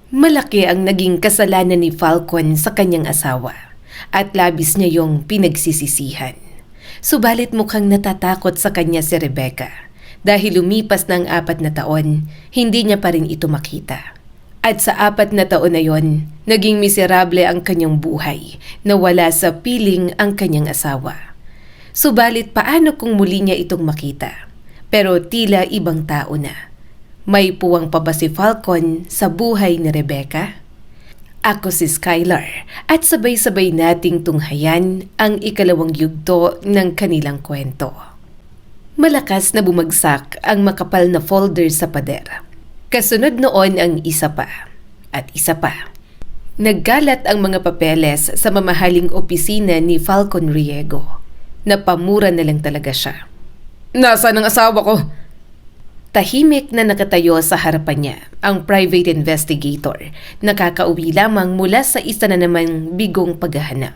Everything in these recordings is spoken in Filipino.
Malaki ang naging kasalanan ni Falcon sa kanyang asawa at labis niya yung pinagsisisihan. Subalit mukhang natatakot sa kanya si Rebecca dahil lumipas ng 4 na taon, hindi niya pa rin ito makita. At sa 4 na taon na yon, naging miserable ang kanyang buhay na wala sa piling ang kanyang asawa. Subalit paano kung muli niya itong makita? Pero tila ibang tao na. May puwang pa ba si Falcon sa buhay ni Rebecca? Ako si Skylar at sabay-sabay nating tunghayan ang ikalawang yugto ng kanilang kwento. Malakas na bumagsak ang makapal na folder sa pader. Kasunod noon ang isa pa at isa pa. Nagkalat ang mga papeles sa mamahaling opisina ni Falcon Riego. Napamura na lang talaga siya. Nasaan ang asawa ko? Tahimik na nakatayo sa harapan niya ang private investigator, nakakauwi lamang mula sa isa na namang bigong paghahanap.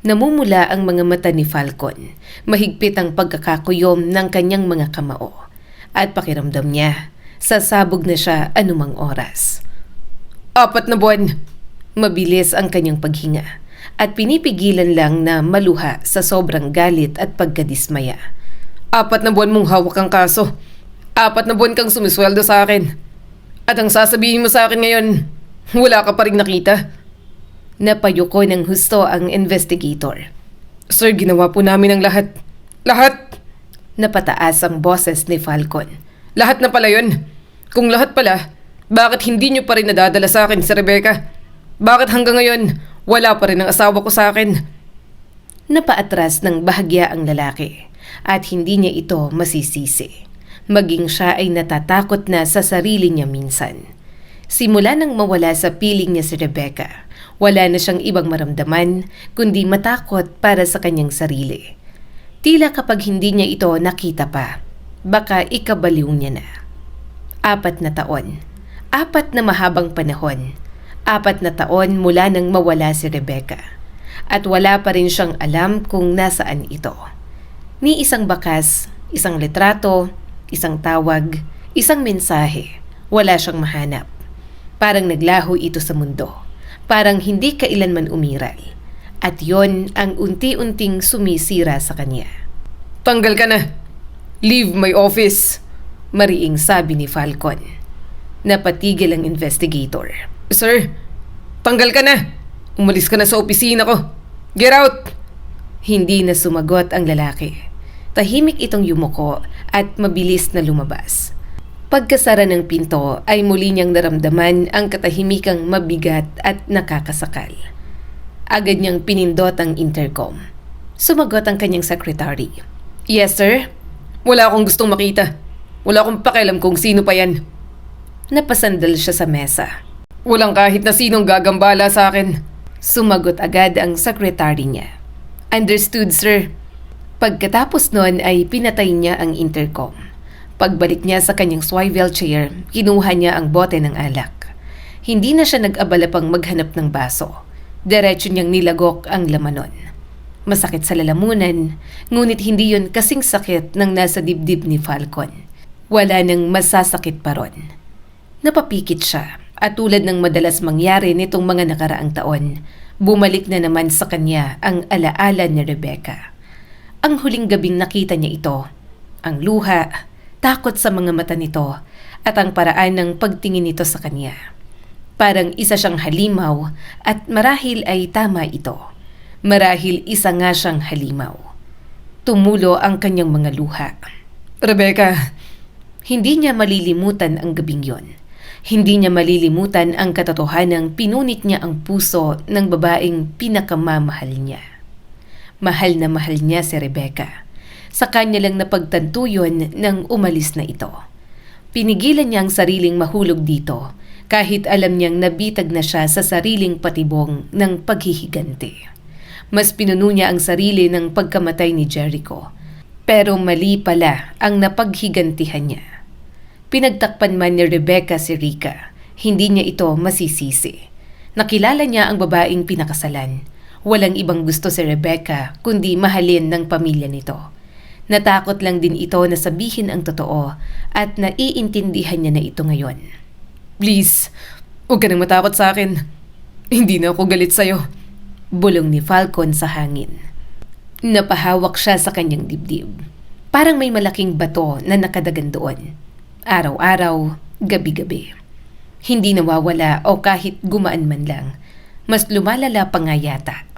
Namumula ang mga mata ni Falcon, mahigpit ang pagkakakuyom ng kanyang mga kamao, at pakiramdam niya, sasabog na siya anumang oras. 4 na buwan! Mabilis ang kanyang paghinga, at pinipigilan lang na maluha sa sobrang galit at pagkadismaya. 4 na buwan mong hawak ang kaso. 4 na buwan kang sumisweldo sa akin. At ang sasabihin mo sa akin ngayon, wala ka pa rin nakita. Napayuko ng husto ang investigator. Sir, ginawa po namin ang lahat. Lahat! Napataas ang boses ni Falcon. Lahat na pala yun. Kung lahat pala, bakit hindi nyo pa rin nadadala sa akin si Rebecca? Bakit hanggang ngayon, wala pa rin ang asawa ko sa akin? Napaatras ng bahagya ang lalaki at hindi niya ito masisisi. Maging siya ay natatakot na sa sarili niya minsan. Simula nang mawala sa piling niya si Rebecca, wala na siyang ibang maramdaman kundi matakot para sa kanyang sarili. Tila kapag hindi niya ito nakita pa, baka ikabaliw niya na. 4 na taon. 4 na mahabang panahon. 4 na taon mula nang mawala si Rebecca. At wala pa rin siyang alam kung nasaan ito. Ni isang bakas, isang litrato, isang tawag, isang mensahe, wala siyang mahanap. Parang naglaho ito sa mundo. Parang hindi kailanman umiral. At yon ang unti-unting sumisira sa kanya. Tanggal ka na! Leave my office! Mariing sabi ni Falcon. Napatigil ang investigator. Sir, tanggal ka na! Umalis ka na sa opisina ko! Get out! Hindi na sumagot ang lalaki. Tahimik itong yumuko at mabilis na lumabas. Pagkasara ng pinto ay muli niyang naramdaman ang katahimikang mabigat at nakakasakal. Agad niyang pinindot ang intercom. Sumagot ang kanyang secretary. Yes, sir? Wala akong gustong makita. Wala akong pakialam kung sino pa yan. Napasandal siya sa mesa. Walang kahit na sinong gagambala sa akin. Sumagot agad ang secretary niya. Understood, sir. Pagkatapos nun ay pinatay niya ang intercom. Pagbalik niya sa kanyang swivel chair, kinuha niya ang bote ng alak. Hindi na siya nag-abala pang maghanap ng baso. Diretso niyang nilagok ang laman nun. Masakit sa lalamunan, ngunit hindi yun kasing sakit ng nasa dibdib ni Falcon. Wala nang masasakit pa ron. Napapikit siya at tulad ng madalas mangyari nitong mga nakaraang taon, bumalik na naman sa kanya ang alaala ni Rebecca. Ang huling gabing nakita niya ito, ang luha, takot sa mga mata nito at ang paraan ng pagtingin nito sa kanya. Parang isa siyang halimaw at marahil ay tama ito. Marahil isa nga siyang halimaw. Tumulo ang kanyang mga luha. Rebecca, hindi niya malilimutan ang gabing yon. Hindi niya malilimutan ang katotohanang pinunit niya ang puso ng babaeng pinakamamahal niya. Mahal na mahal niya si Rebecca. Sa kanya lang napagtanto yun nang umalis na ito. Pinigilan niya ang sariling mahulog dito kahit alam niyang nabitag na siya sa sariling patibong ng paghihiganti. Mas pinuno niya ang sarili ng pagkamatay ni Jericho. Pero mali pala ang napaghigantihan niya. Pinagtakpan man ni Rebecca si Rica, hindi niya ito masisisi. Nakilala niya ang babaeng pinakasalan. Walang ibang gusto si Rebecca kundi mahalin ng pamilya nito. Natakot lang din ito na sabihin ang totoo at naiintindihan niya na ito ngayon. Please, Huwag ka nang matakot sa akin. Hindi na ako galit sa'yo. Bulong ni Falcon sa hangin. Napahawak siya sa kanyang dibdib. Parang may malaking bato na nakadagan doon. Araw-araw, gabi-gabi. Hindi nawawala o kahit gumaan man lang. Mas lumalala pa nga yata.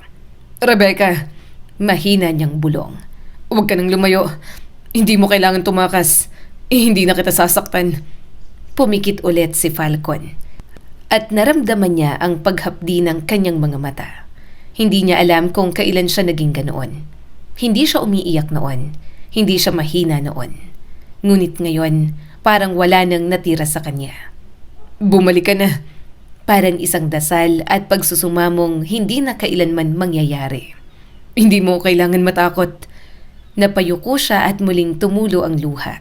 Rebecca, mahina niyang bulong. Huwag ka nang lumayo. Hindi mo kailangan tumakas. Hindi na kita sasaktan. Pumikit ulit si Falcon. At naramdaman niya ang paghapdi ng kanyang mga mata. Hindi niya alam kung kailan siya naging ganoon. Hindi siya umiiyak noon. Hindi siya mahina noon. Ngunit ngayon, parang wala nang natira sa kanya. Bumalik ka na. Parang isang dasal at pagsusumamong hindi na kailanman mangyayari. Hindi mo kailangan matakot. Napayuko siya at muling tumulo ang luha.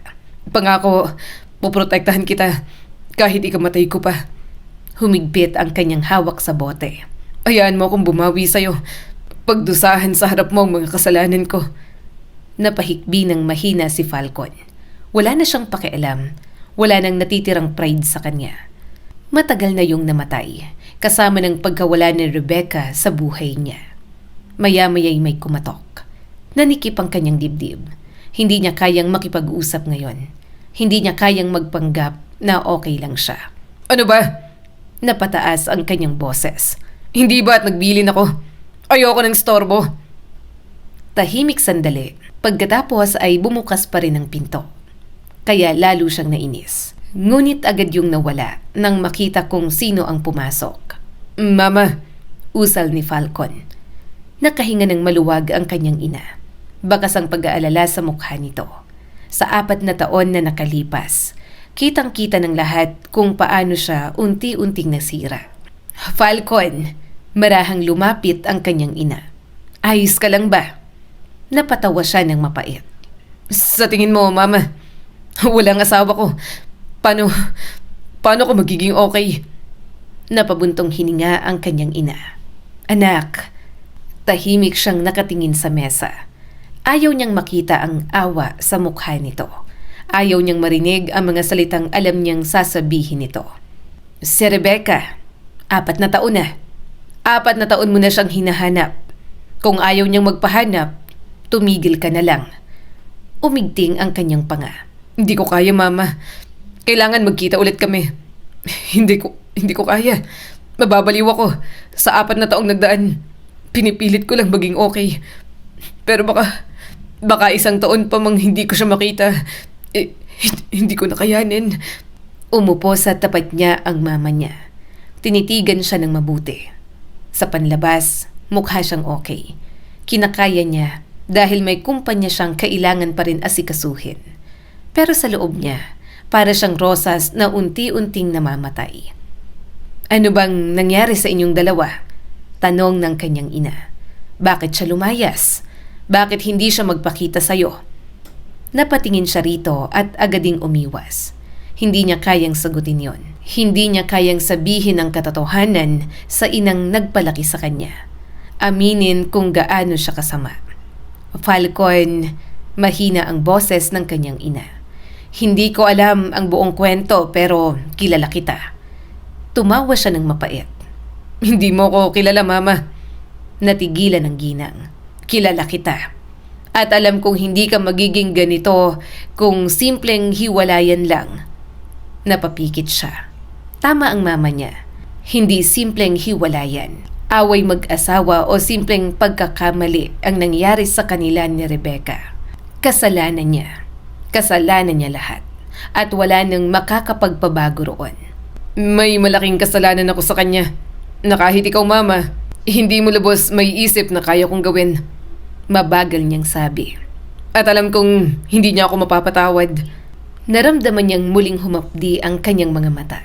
Pangako, poprotektahan kita kahit ikamatay ko pa. Humigpit ang kanyang hawak sa bote. Hayaan mo akong bumawi sa'yo. Pagdusahan sa harap mo ang mga kasalanan ko. Napahikbi ng mahina si Falcon. Wala na siyang pakialam. Wala nang natitirang pride sa kanya. Matagal na yung namatay, kasama ng pagkawala ni Rebecca sa buhay niya. Maya-maya'y may kumatok. Nanikip ang kanyang dibdib. Hindi niya kayang makipag-usap ngayon. Hindi niya kayang magpanggap na okay lang siya. Ano ba? Napataas ang kanyang boses. Hindi ba at nagbilin ako? Ayoko ng storbo. Tahimik sandali. Pagkatapos ay bumukas pa rin ang pinto. Kaya lalo siyang nainis. Ngunit agad yung nawala nang makita kung sino ang pumasok. Mama, usal ni Falcon. Nakahinga ng maluwag ang kanyang ina. Bakas ang pag-aalala sa mukha nito. Sa 4 na taon na nakalipas, kitang-kita ng lahat kung paano siya unti-unting nasira. Falcon, marahang lumapit ang kanyang ina. Ayos ka lang ba? Napatawa siya ng mapait. Sa tingin mo, Mama, walang asawa ko. Paano ko magiging okay? Napabuntong hininga ang kanyang ina. Anak, tahimik siyang nakatingin sa mesa. Ayaw niyang makita ang awa sa mukha nito. Ayaw niyang marinig ang mga salitang alam niyang sasabihin nito. Si Rebecca, 4 na taon na. 4 na taon mo na siyang hinahanap. Kung ayaw niyang magpahanap, tumigil ka na lang. Umigting ang kanyang panga. Hindi ko kaya, Mama. Kailangan magkita ulit kami. Hindi ko kaya. Mababaliw ako. Sa 4 na taong nagdaan, pinipilit ko lang maging okay. Pero baka 1 taon pa mang hindi ko siya makita. Hindi ko nakayanin. Umupo sa tapat niya ang mama niya. Tinitigan siya ng mabuti. Sa panlabas, mukha siyang okay. Kinakaya niya dahil may kumpanya siyang kailangan pa rin asikasuhin. Pero sa loob niya, para siyang rosas na unti-unting namamatay. Ano bang nangyari sa inyong dalawa? Tanong ng kanyang ina. Bakit siya lumayas? Bakit hindi siya magpakita sa'yo? Napatingin siya rito at agading umiwas. Hindi niya kayang sagutin yon. Hindi niya kayang sabihin ang katotohanan sa inang nagpalaki sa kanya. Aminin kung gaano siya kasama. Falcon, mahina ang boses ng kanyang ina. Hindi ko alam ang buong kwento pero kilala kita. Tumawa siya ng mapait. Hindi mo ko kilala, Mama. Natigilan ang ginang. Kilala kita. At alam kong hindi ka magiging ganito kung simpleng hiwalayan lang. Napapikit siya. Tama ang mama niya. Hindi simpleng hiwalayan. Away mag-asawa o simpleng pagkakamali ang nangyari sa kanila ni Rebecca. Kasalanan niya. Kasalanan niya lahat. At wala nang makakapagpabago roon. May malaking kasalanan ako sa kanya. Na kahit ikaw, Mama, hindi mo lubos may isip na kaya kong gawin. Mabagal niyang sabi. At alam kong hindi niya ako mapapatawad. Naramdaman niyang muling humapdi ang kanyang mga mata.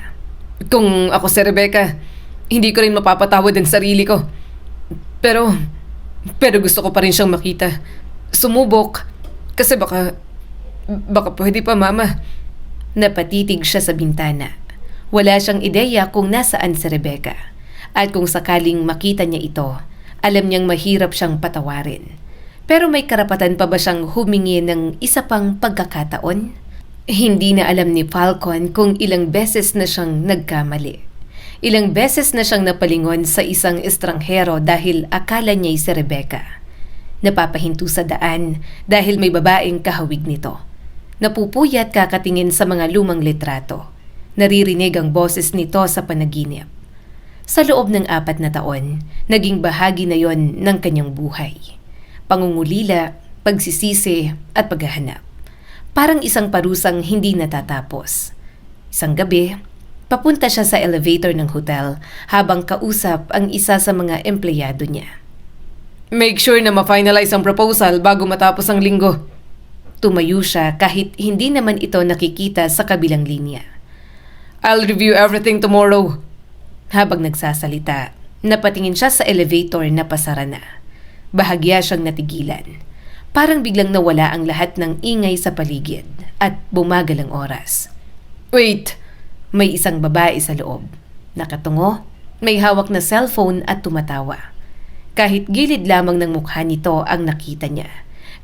Kung ako si Rebecca, hindi ko rin mapapatawad ang sarili ko. Pero gusto ko pa rin siyang makita. Sumubok. Kasi baka pwede pa, Mama. Napatitig siya sa bintana. Wala siyang ideya kung nasaan si Rebecca. At kung sakaling makita niya ito, alam niyang mahirap siyang patawarin. Pero may karapatan pa ba siyang humingi ng isa pang pagkakataon? Hindi na alam ni Falcon kung ilang beses na siyang nagkamali. Ilang beses na siyang napalingon sa isang estranghero dahil akala niya'y si Rebecca. Napapahinto sa daan dahil may babaeng kahawig nito. Napupuyat kakatingin sa mga lumang litrato. Naririnig ang boses nito sa panaginip. Sa loob ng 4 na taon, naging bahagi na yon ng kanyang buhay. Pangungulila, pagsisisi at paghahanap. Parang isang parusang hindi natatapos. Isang gabi, papunta siya sa elevator ng hotel habang kausap ang isa sa mga empleyado niya. Make sure na ma-finalize ang proposal bago matapos ang linggo. Tumayo siya kahit hindi naman ito nakikita sa kabilang linya. I'll review everything tomorrow. Habang nagsasalita, napatingin siya sa elevator na pasara na. Bahagya siyang natigilan. Parang biglang nawala ang lahat ng ingay sa paligid at bumagal ang oras. Wait! May isang babae sa loob. Nakatungo, may hawak na cellphone at tumatawa. Kahit gilid lamang ng mukha nito ang nakita niya.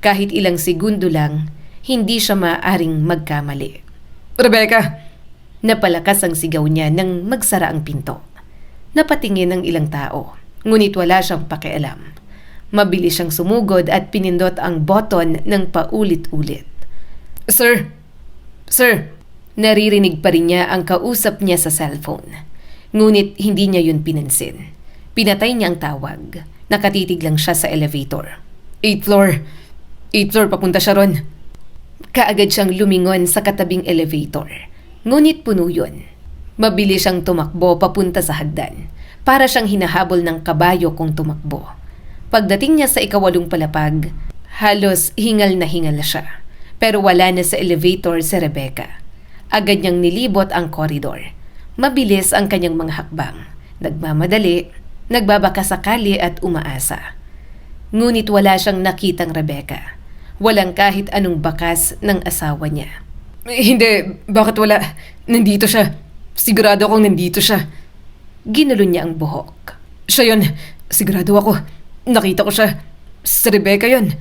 Kahit ilang segundo lang, hindi siya maaaring magkamali. Rebecca! Napalakas ang sigaw niya nang magsara ang pinto. Napatingin ang ilang tao, ngunit wala siyang pakialam. Mabilis siyang sumugod at pinindot ang button ng paulit-ulit. Sir! Sir! Naririnig pa rin niya ang kausap niya sa cellphone. Ngunit hindi niya yun pinansin. Pinatay niya ang tawag. Nakatitig lang siya sa elevator. 8th floor. 8th floor, papunta siya ron. Kaagad siyang lumingon sa katabing elevator. Ngunit puno yun. Mabilis siyang tumakbo papunta sa hagdan. Para siyang hinahabol ng kabayo kung tumakbo. Pagdating niya sa 8th palapag, halos hingal na siya. Pero wala na sa elevator si Rebecca. Agad niyang nilibot ang koridor. Mabilis ang kanyang mga hakbang. Nagmamadali, nagbabaka sakali at umaasa. Ngunit wala siyang nakitang Rebecca. Walang kahit anong bakas ng asawa niya. Hindi, bakit wala? Nandito siya. Sigurado akong nandito siya. Ginulo niya ang buhok. Siya yun. Sigurado ako. Nakita ko siya. Si Rebecca yun.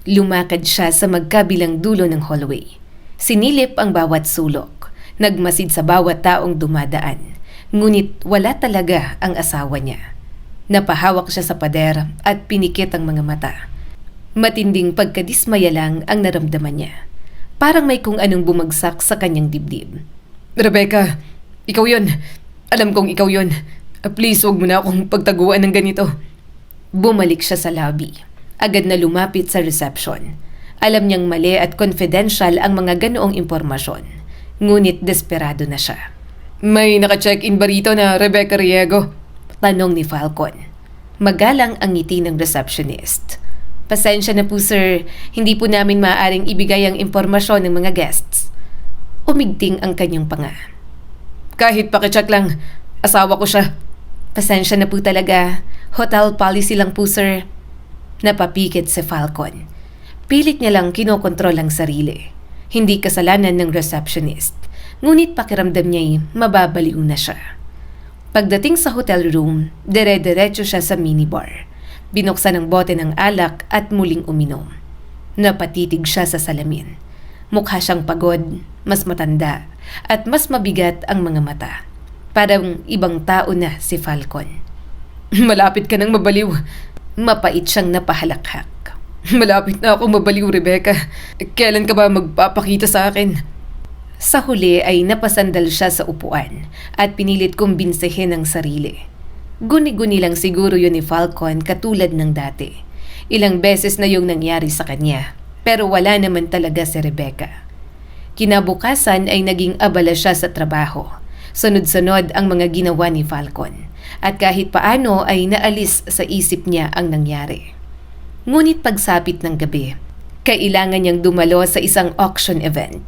Lumakad siya sa magkabilang dulo ng hallway. Sinilip ang bawat sulok. Nagmasid sa bawat taong dumadaan. Ngunit wala talaga ang asawa niya. Napahawak siya sa pader at pinikit ang mga mata. Matinding pagkadismaya lang ang naramdaman niya. Parang may kung anong bumagsak sa kanyang dibdib. Rebecca, ikaw yun. Alam kong ikaw yun. Please, huwag mo na akong pagtaguan ng ganito. Bumalik siya sa lobby. Agad na lumapit sa reception. Alam niyang mali at confidential ang mga ganoong impormasyon. Ngunit desperado na siya. May naka-check-in ba rito na Rebecca Riego? Tanong ni Falcon. Magalang ang ngiti ng receptionist. Pasensya na po sir, hindi po namin maaaring ibigay ang impormasyon ng mga guests. Umigting ang kanyang panga. Kahit pakicheck lang, asawa ko siya. Pasensya na po talaga, hotel policy lang po sir. Napapikit si Falcon. Pilit niya lang kinokontrol ang sarili. Hindi kasalanan ng receptionist. Ngunit pakiramdam niya'y mababaliw na siya. Pagdating sa hotel room, dire-diretso siya sa minibar. Binuksan ang bote ng alak at muling uminom. Napatitig siya sa salamin. Mukha siyang pagod, mas matanda, at mas mabigat ang mga mata. Parang ibang tao na si Falcon. Malapit ka nang mabaliw. Mapait siyang napahalakhak. Malapit na ako mabaliw, Rebecca. Kailan ka ba magpapakita sa akin? Sa huli ay napasandal siya sa upuan at pinilit kumbinsihin ang sarili. Guni-guni lang siguro yun ni Falcon katulad ng dati. Ilang beses na yung nangyari sa kanya, pero wala naman talaga si Rebecca. Kinabukasan ay naging abala siya sa trabaho. Sunod-sunod ang mga ginawa ni Falcon at kahit paano ay naalis sa isip niya ang nangyari. Ngunit pagsapit ng gabi, kailangan niyang dumalo sa isang auction event.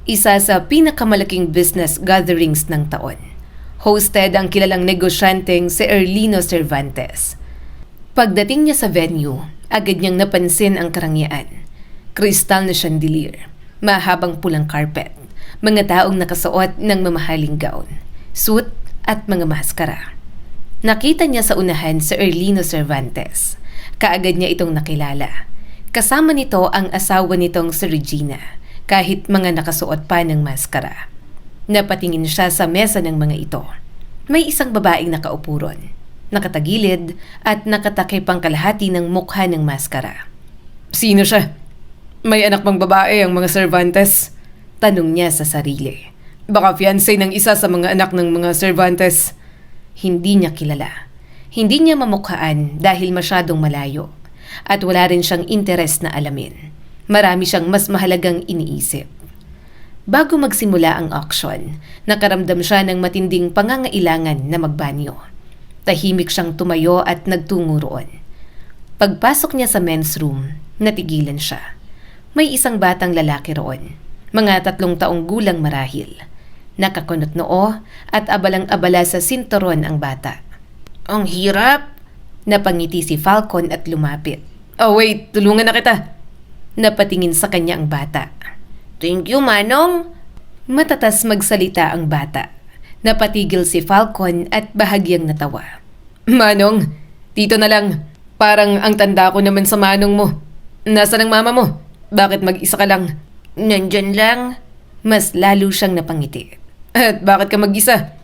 Isa sa pinakamalaking business gatherings ng taon. Hosted ang kilalang negosyanteng si Erlino Cervantes. Pagdating niya sa venue, agad niyang napansin ang karangyaan. Kristal na chandelier, mahabang pulang carpet, mga taong nakasuot ng mamahaling gown, suit at mga maskara. Nakita niya sa unahan si Erlino Cervantes. Kaagad niya itong nakilala. Kasama nito ang asawa nitong si Regina, kahit mga nakasuot pa ng maskara. Napatingin siya sa mesa ng mga ito. May isang babaeng nakaupo ron, nakatagilid at nakatakip ang kalahati ng mukha ng maskara. Sino siya? May anak bang babae ang mga Cervantes? Tanong niya sa sarili. Baka fiancé ng isa sa mga anak ng mga Cervantes. Hindi niya kilala. Hindi niya mamukhaan dahil masyadong malayo. At wala rin siyang interes na alamin. Marami siyang mas mahalagang iniisip. Bago magsimula ang auction, nakaramdam siya ng matinding pangangailangan na magbanyo. Tahimik siyang tumayo at nagtungo roon. Pagpasok niya sa men's room, natigilan siya. May isang batang lalaki roon, mga 3 taong gulang marahil. Nakakunot noo at abalang-abala sa sinturon ang bata. Ang hirap! Napangiti si Falcon at lumapit. Oh wait, tulungan na kita. Napatingin sa kanya ang bata. Thank you, Manong! Matatas magsalita ang bata. Napatigil si Falcon at bahagyang natawa. Manong, dito na lang. Parang ang tanda ko naman sa manong mo. Nasaan ang mama mo? Bakit mag-isa ka lang? Nandyan lang. Mas lalo siyang napangiti. At bakit ka mag-isa?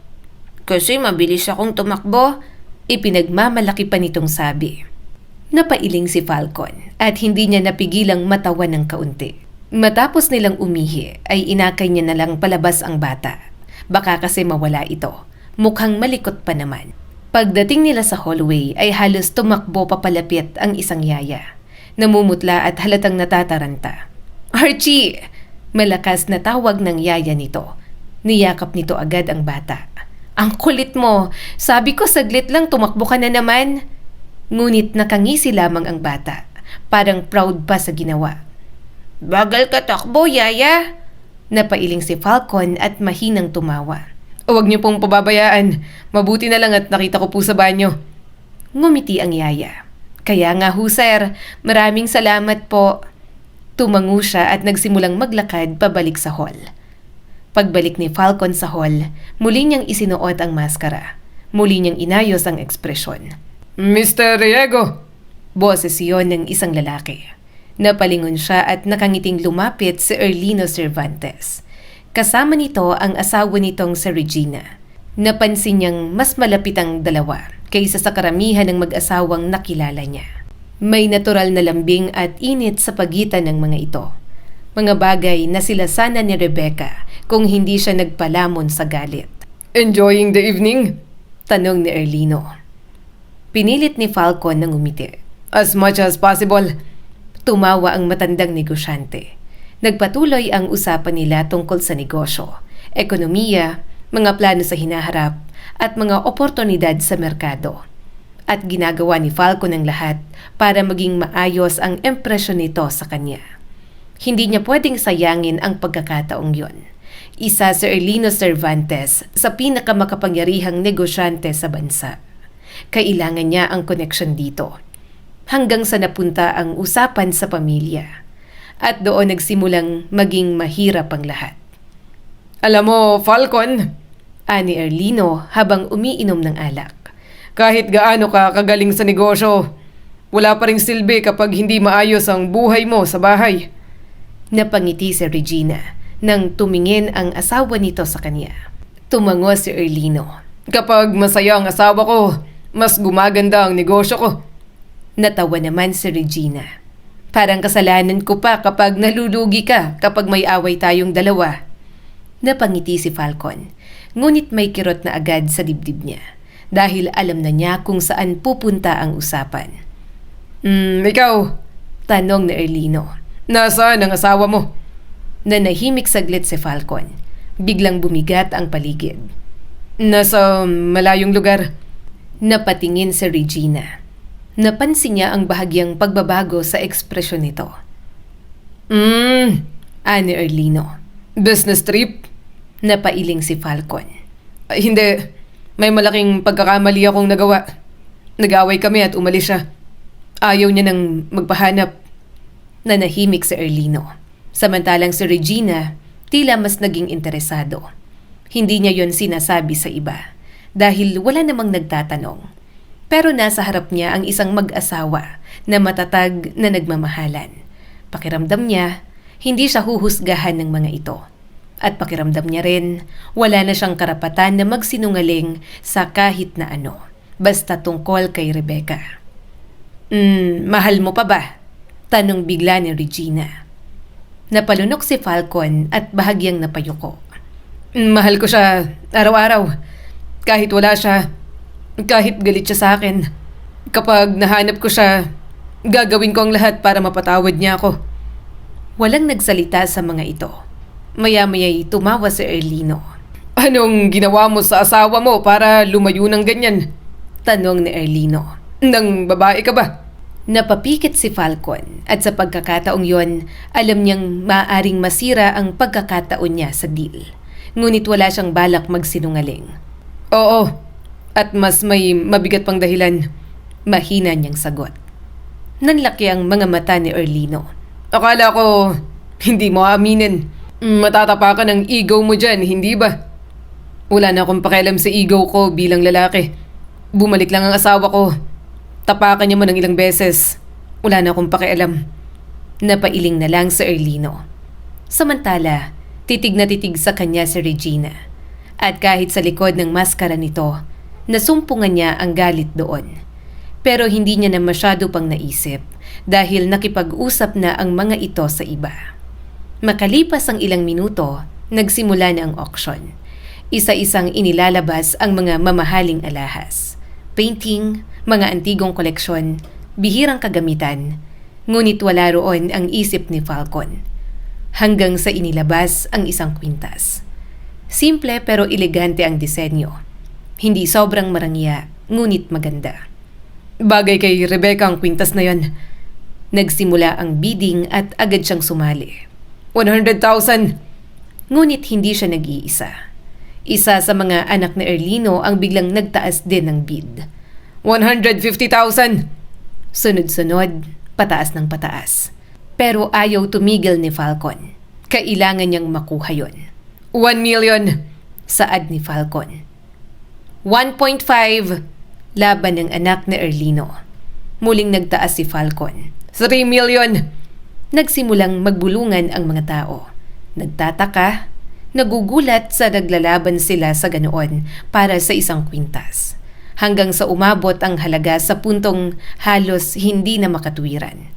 Kasi mabilis akong tumakbo. Ipinagmamalaki pa nitong sabi. Napailing si Falcon at hindi niya napigilang matawa ng kaunti. Matapos nilang umihi ay inakay niya na lang palabas ang bata. Baka kasi mawala ito. Mukhang malikot pa naman. Pagdating nila sa hallway ay halos tumakbo papalapit ang isang yaya. Namumutla at halatang natataranta. Archie! Malakas na tawag ng yaya nito. Niyakap nito agad ang bata. Ang kulit mo! Sabi ko saglit lang tumakbo ka na naman. Ngunit nakangisi lamang ang bata. Parang proud pa sa ginawa. Bagal ka takbo, yaya! Napailing si Falcon at mahinang tumawa. Huwag niyo pong pababayaan. Mabuti na lang at nakita ko po sa banyo. Ngumiti ang yaya. Kaya nga ho, sir. Maraming salamat po. Tumango siya at nagsimulang maglakad pabalik sa hall. Pagbalik ni Falcon sa hall, muli niyang isinuot ang maskara. Muli niyang inayos ang ekspresyon. Mr. Riego! Boses iyon ng isang lalaki. Napalingon siya at nakangiting lumapit si Erlino Cervantes. Kasama nito ang asawa nitong si Regina. Napansin niyang mas malapit ang dalawa kaysa sa karamihan ng mag-asawang nakilala niya. May natural na lambing at init sa pagitan ng mga ito. Mga bagay na sila sana ni Rebecca kung hindi siya nagpalamon sa galit. Enjoying the evening? Tanong ni Erlino. Pinilit ni Falcon na ngumiti. As much as possible. Tumawa ang matandang negosyante. Nagpatuloy ang usapan nila tungkol sa negosyo, ekonomiya, mga plano sa hinaharap, at mga oportunidad sa merkado. At ginagawa ni Falcon ang lahat para maging maayos ang impresyon nito sa kanya. Hindi niya pwedeng sayangin ang pagkakataong yon. Isa si Erlino Cervantes sa pinakamakapangyarihang negosyante sa bansa. Kailangan niya ang connection dito. Hanggang sa napunta ang usapan sa pamilya. At doon nagsimulang maging mahirap ang lahat. Alam mo, Falcon, ani Erlino habang umiinom ng alak. Kahit gaano ka kagaling sa negosyo, wala pa ring silbi kapag hindi maayos ang buhay mo sa bahay. Napangiti si Regina nang tumingin ang asawa nito sa kanya. Tumango si Erlino. Kapag masaya ang asawa ko, mas gumaganda ang negosyo ko. Natawa naman si Regina. Parang kasalanan ko pa kapag nalulugi ka kapag may away tayong dalawa. Napangiti si Falcon, ngunit may kirot na agad sa dibdib niya dahil alam na niya kung saan pupunta ang usapan. Ikaw? Tanong ni Erlino. Nasaan ang asawa mo? Nanahimik saglit si Falcon. Biglang bumigat ang paligid. Nasa malayong lugar. Napatingin si Regina. Napansin niya ang bahagyang pagbabago sa ekspresyon nito. Ani Erlino. Business trip? Napailing si Falcon. Hindi. May malaking pagkakamali akong nagawa. Nag-away kami at umalis siya. Ayaw niya nang magpahanap. Nanahimik si Erlino. Samantalang si Regina, tila mas naging interesado. Hindi niya yon sinasabi sa iba dahil wala namang nagtatanong. Pero nasa harap niya ang isang mag-asawa na matatag na nagmamahalan. Pakiramdam niya, hindi siya huhusgahan ng mga ito. At pakiramdam niya rin, wala na siyang karapatan na magsinungaling sa kahit na ano, basta tungkol kay Rebecca. Mahal mo pa ba? Tanong bigla ni Regina. Napalunok si Falcon at bahagyang napayuko. Mahal ko siya araw-araw. Kahit wala siya, kahit galit siya sa akin. Kapag nahanap ko siya, gagawin ko ang lahat para mapatawad niya ako. Walang nagsalita sa mga ito. Maya-maya'y tumawa si Erlino. Anong ginawa mo sa asawa mo para lumayo ng ganyan? Tanong ni Erlino. Nang babae ka ba? Napapikit si Falcon at sa pagkakataong yon, alam niyang maaaring masira ang pagkakataon niya sa deal. Ngunit wala siyang balak magsinungaling. Oo, at mas may mabigat pang dahilan. Mahina niyang sagot. Nanlaki ang mga mata ni Erlino. Akala ko hindi mo aaminin. Matatapakan ang ego mo dyan, hindi ba? Wala na akong pakialam sa ego ko bilang lalaki. Bumalik lang ang asawa ko. Tapakan niya mo ng ilang beses. Wala na akong pakialam. Napailing na lang si Erlino. Samantala, titig na titig sa kanya si Regina. At kahit sa likod ng maskara nito, nasumpungan niya ang galit doon. Pero hindi niya na masyado pang naisip dahil nakipag-usap na ang mga ito sa iba. Makalipas ang ilang minuto, nagsimula na ang auction. Isa-isang inilalabas ang mga mamahaling alahas. Painting, mga antigong koleksyon, bihirang kagamitan, ngunit wala roon ang isip ni Falcon. Hanggang sa inilabas ang isang kwintas. Simple pero elegante ang disenyo. Hindi sobrang marangya, ngunit maganda. Bagay kay Rebecca ang kwintas na yon. Nagsimula ang bidding at agad siyang sumali. 100,000! Ngunit hindi siya nag-iisa. Isa sa mga anak ni Erlino ang biglang nagtaas din ng bid. 150,000! Sunod-sunod, pataas ng pataas. Pero ayaw tumigil ni Falcon. Kailangan niyang makuha yon. 1 million! Saad ni Falcon. 1.5! Laban ng anak ni Erlino. Muling nagtaas si Falcon. 3 million! Nagsimulang magbulungan ang mga tao. Nagtataka, nagugulat sa naglalaban sila sa ganoon para sa isang kwintas. Hanggang sa umabot ang halaga sa puntong halos hindi na makatwiran.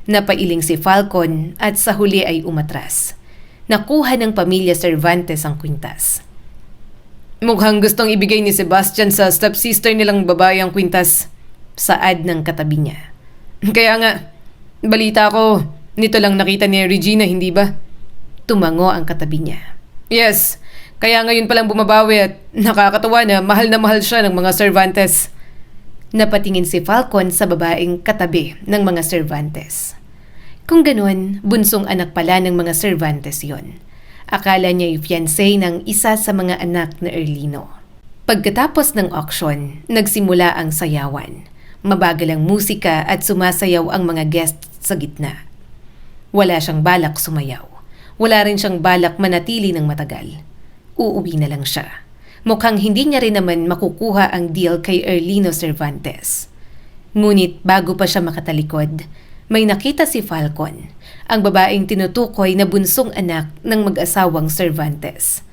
Napailing si Falcon at sa huli ay umatras. Nakuha ng pamilya Cervantes ang kwintas. Mukhang gustong ibigay ni Sebastian sa stepsister nilang babae ang kwintas. Saad ng katabi niya. Kaya nga, balita ko, nito lang nakita ni Regina, hindi ba? Tumango ang katabi niya. Yes, kaya ngayon palang bumabawi at nakakatawa na mahal siya ng mga Cervantes. Napatingin si Falcon sa babaeng katabi ng mga Cervantes. Kung ganun, bunsong anak pala ng mga Cervantes yon. Akala niya yung fiancé ng isa sa mga anak na Erlino. Pagkatapos ng auction, nagsimula ang sayawan. Mabagal ang musika at sumasayaw ang mga guests sa gitna. Wala siyang balak sumayaw. Wala rin siyang balak manatili ng matagal. Uuwi na lang siya. Mukhang hindi niya rin naman makukuha ang deal kay Erlino Cervantes. Ngunit bago pa siya makatalikod, may nakita si Falcon, ang babaeng tinutukoy na bunsong anak ng mag-asawang Cervantes.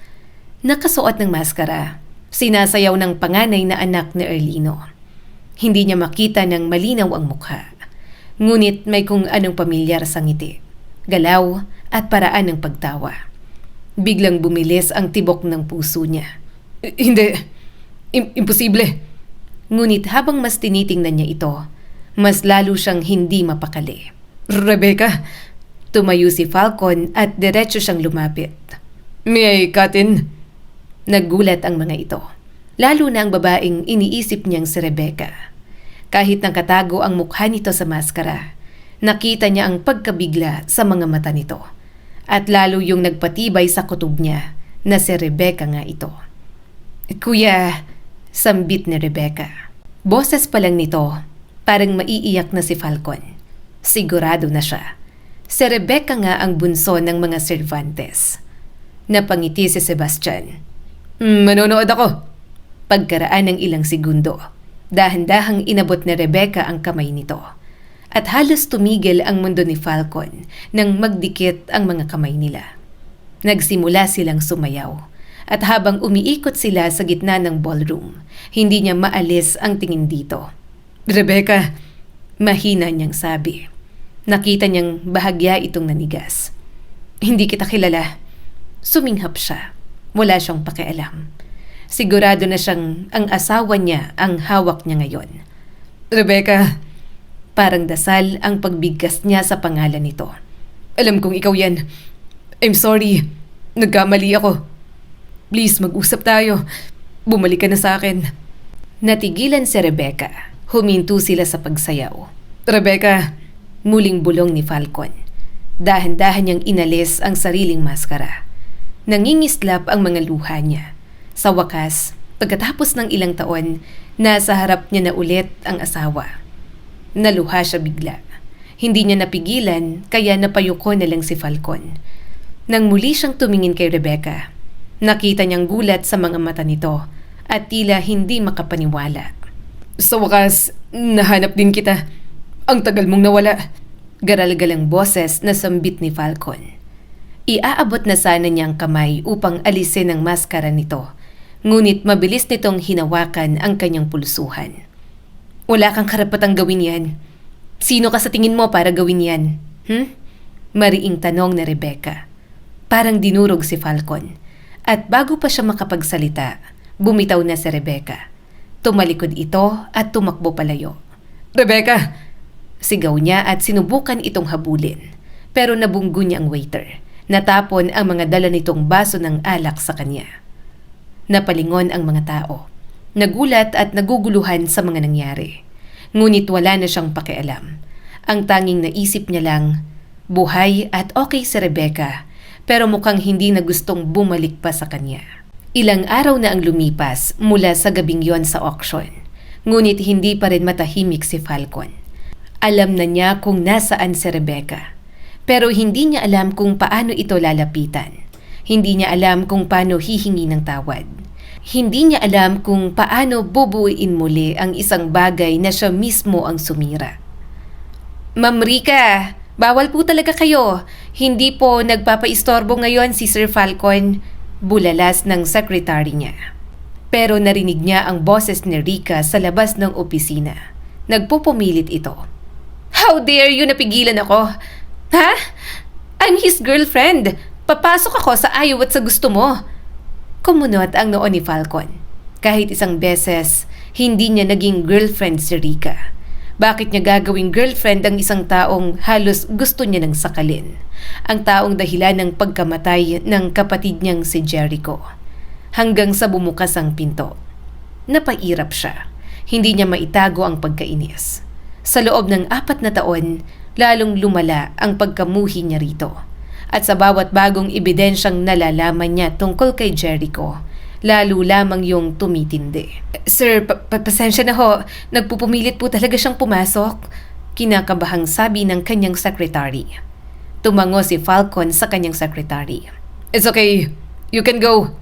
Nakasuot ng maskara, sinasayaw ng panganay na anak ni Erlino. Hindi niya makita ng malinaw ang mukha. Ngunit may kung anong pamilyar sa ngiti, galaw at paraan ng pagtawa. Biglang bumilis ang tibok ng puso niya. Hindi. Imposible. Ngunit habang mas tinitingnan niya ito, mas lalo siyang hindi mapakali. Rebecca? Tumayo si Falcon at diretso siyang lumapit. May I cut in? Naggulat ang mga ito. Lalo na ang babaeng iniisip niyang si Rebecca. Kahit nakatago ang mukha nito sa maskara, nakita niya ang pagkabigla sa mga mata nito. At lalo yung nagpatibay sa kutob niya na si Rebecca nga ito. Kuya, sambit ni Rebecca. Boses pa lang nito, parang maiiyak na si Falcon. Sigurado na siya. Si Rebecca nga ang bunso ng mga Cervantes. Napangiti si Sebastian. Manonood ako. Pagkaraan ng ilang segundo, dahan-dahang inabot ni Rebecca ang kamay nito. At halos tumigil ang mundo ni Falcon nang magdikit ang mga kamay nila. Nagsimula silang sumayaw. At habang umiikot sila sa gitna ng ballroom, hindi niya maalis ang tingin dito. Rebecca, Mahina niyang sabi. Nakita niyang bahagya itong nanigas. Hindi kita kilala. Suminghap siya. Wala siyang pakialam. Sigurado na siyang ang asawa niya ang hawak niya ngayon. Rebecca, Parang dasal ang pagbigkas niya sa pangalan nito. alam kong ikaw yan. I'm sorry. Nagkamali ako. Please, mag-usap tayo. Bumalik ka na sa akin. Natigilan si Rebecca. Huminto sila sa pagsayaw. Rebecca, Muling bulong ni Falcon. Dahan-dahan niyang inalis ang sariling maskara. Nangingislap ang mga luha niya. Sa wakas, pagkatapos ng ilang taon, nasa harap niya na ulit ang asawa. Naluha siya bigla. Hindi niya napigilan kaya napayuko na lang si Falcon. Nang muli siyang tumingin kay Rebecca, nakita niyang gulat sa mga mata nito at tila hindi makapaniwala. sa wakas, nahanap din kita. Ang tagal mong nawala. Garal-galang boses na sambit ni Falcon. Iaabot na sana niya ang kamay upang alisin ang maskara nito, ngunit mabilis nitong hinawakan ang kanyang pulsuhan. Wala kang karapatang gawin yan. Sino ka sa tingin mo para gawin yan? Mariing tanong ni Rebecca. Parang dinurog si Falcon. At bago pa siya makapagsalita, bumitaw na si Rebecca. Tumalikod ito at tumakbo palayo. Rebecca! Sigaw niya at sinubukan itong habulin. Pero nabunggo niya ang waiter. Natapon ang mga dala nitong baso ng alak sa kanya. Napalingon ang mga tao. Nagulat at naguguluhan sa mga nangyari. Ngunit wala na siyang pakialam. Ang tanging naisip niya lang, buhay at okay si Rebecca, pero mukhang hindi na gustong bumalik pa sa kanya. Ilang araw na ang lumipas mula sa gabing yon sa auction. Ngunit hindi pa rin matahimik si Falcon. Alam na niya kung nasaan si Rebecca. Pero hindi niya alam kung paano ito lalapitan. Hindi niya alam kung paano hihingi ng tawad. Hindi niya alam kung paano bubuuin muli ang isang bagay na siya mismo ang sumira. Ma'am Rica, bawal po talaga kayo. Hindi po nagpapaistorbo ngayon si Sir Falcon. Bulalas ng secretary niya. Pero narinig niya ang boses ni Rica sa labas ng opisina. Nagpupumilit ito. How dare you napigilan ako? Ha? I'm his girlfriend. Papasok ako sa ayaw at sa gusto mo. Kumunot ang noo ni Falcon. Kahit isang beses, hindi niya naging girlfriend si Rica. Bakit niya gagawing girlfriend ang isang taong halos gusto niya nang sakalin? Ang taong dahilan ng pagkamatay ng kapatid niyang si Jericho. Hanggang sa bumukas ang pinto. Napairap siya. Hindi niya maitago ang pagkainis. Sa loob ng 4 na taon, lalong lumala ang pagkamuhi niya rito. At sa bawat bagong ebidensyang nalalaman niya tungkol kay Jericho, lalo lamang yung tumitindi. Sir, pasensya na ho. Nagpupumilit po talaga siyang pumasok. Kinakabahang sabi ng kanyang secretary. Tumango si Falcon sa kanyang secretary. It's okay. You can go.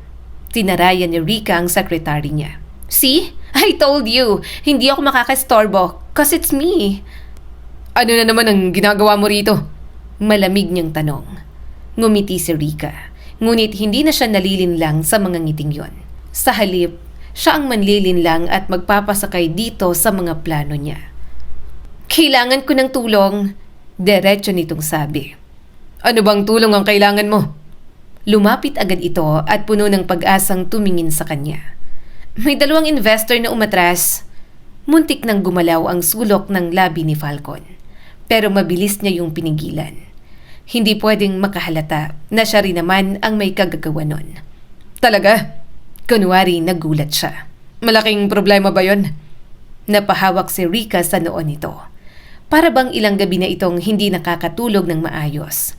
Tinarayan ni Rica ang secretary niya. See? I told you. Hindi ako makakastorbo. Cause it's me. Ano na naman ang ginagawa mo rito? Malamig niyang tanong. Ngumiti si Rica. Ngunit hindi na siya nalilinlang sa mga ngiting yon. Sa halip, siya ang manlilinlang at magpapasakay dito sa mga plano niya. Kailangan ko ng tulong. Diretso nitong sabi. Ano bang tulong ang kailangan mo? Lumapit agad ito at puno ng pag-asang tumingin sa kanya. May 2 investor na umatras. Muntik nang gumalaw ang sulok ng labi ni Falcon. Pero mabilis niya yung pinigilan. Hindi pwedeng makahalata na siya rin naman ang may kagagawa nun. Talaga? Kunwari nagulat siya. Malaking problema ba yon? Napahawak si Rica sa noo nito. Para bang ilang gabi na itong hindi nakakatulog ng maayos.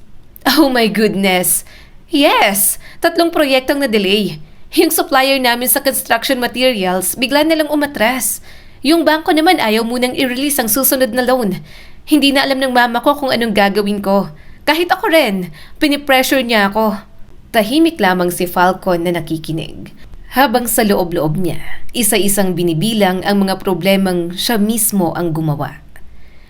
Oh my goodness! Yes! 3 proyektong na-delay. Yung supplier namin sa construction materials bigla na lang umatras. Yung bangko naman ayaw munang i-release ang susunod na loan. Hindi na alam ng mama ko kung anong gagawin ko. Kahit ako rin, pinipressure niya ako. Tahimik lamang si Falcon na nakikinig. Habang sa loob-loob niya, isa-isang binibilang ang mga problemang siya mismo ang gumawa.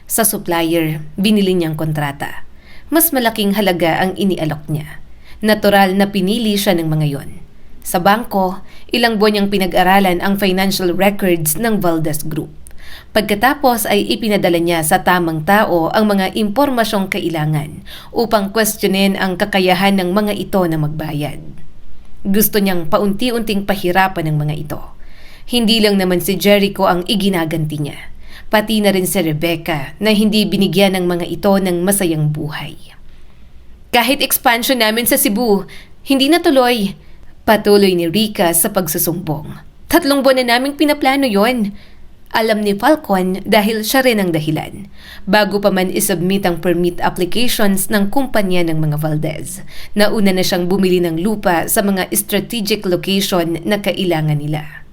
Sa supplier, binili niyang kontrata. Mas malaking halaga ang inialok niya. Natural na pinili siya ng mga yon. Sa bangko, ilang buwan niyang pinag-aralan ang financial records ng Valdez Group. Pagkatapos ay ipinadala niya sa tamang tao ang mga impormasyong kailangan upang questionin ang kakayahan ng mga ito na magbayad. Gusto niyang paunti-unting pahirapan ng mga ito. Hindi lang naman si Jericho ang iginaganti niya, pati na rin si Rebecca na hindi binigyan ng mga ito ng masayang buhay. Kahit expansion namin sa Cebu, hindi natuloy. Patuloy ni Rica sa pagsusumbong. 3 buwan na naming pinaplano yon. Alam ni Falcon dahil siya rin ang dahilan. Bago pa man isubmit ang permit applications ng kumpanya ng mga Valdez, nauna na siyang bumili ng lupa sa mga strategic location na kailangan nila.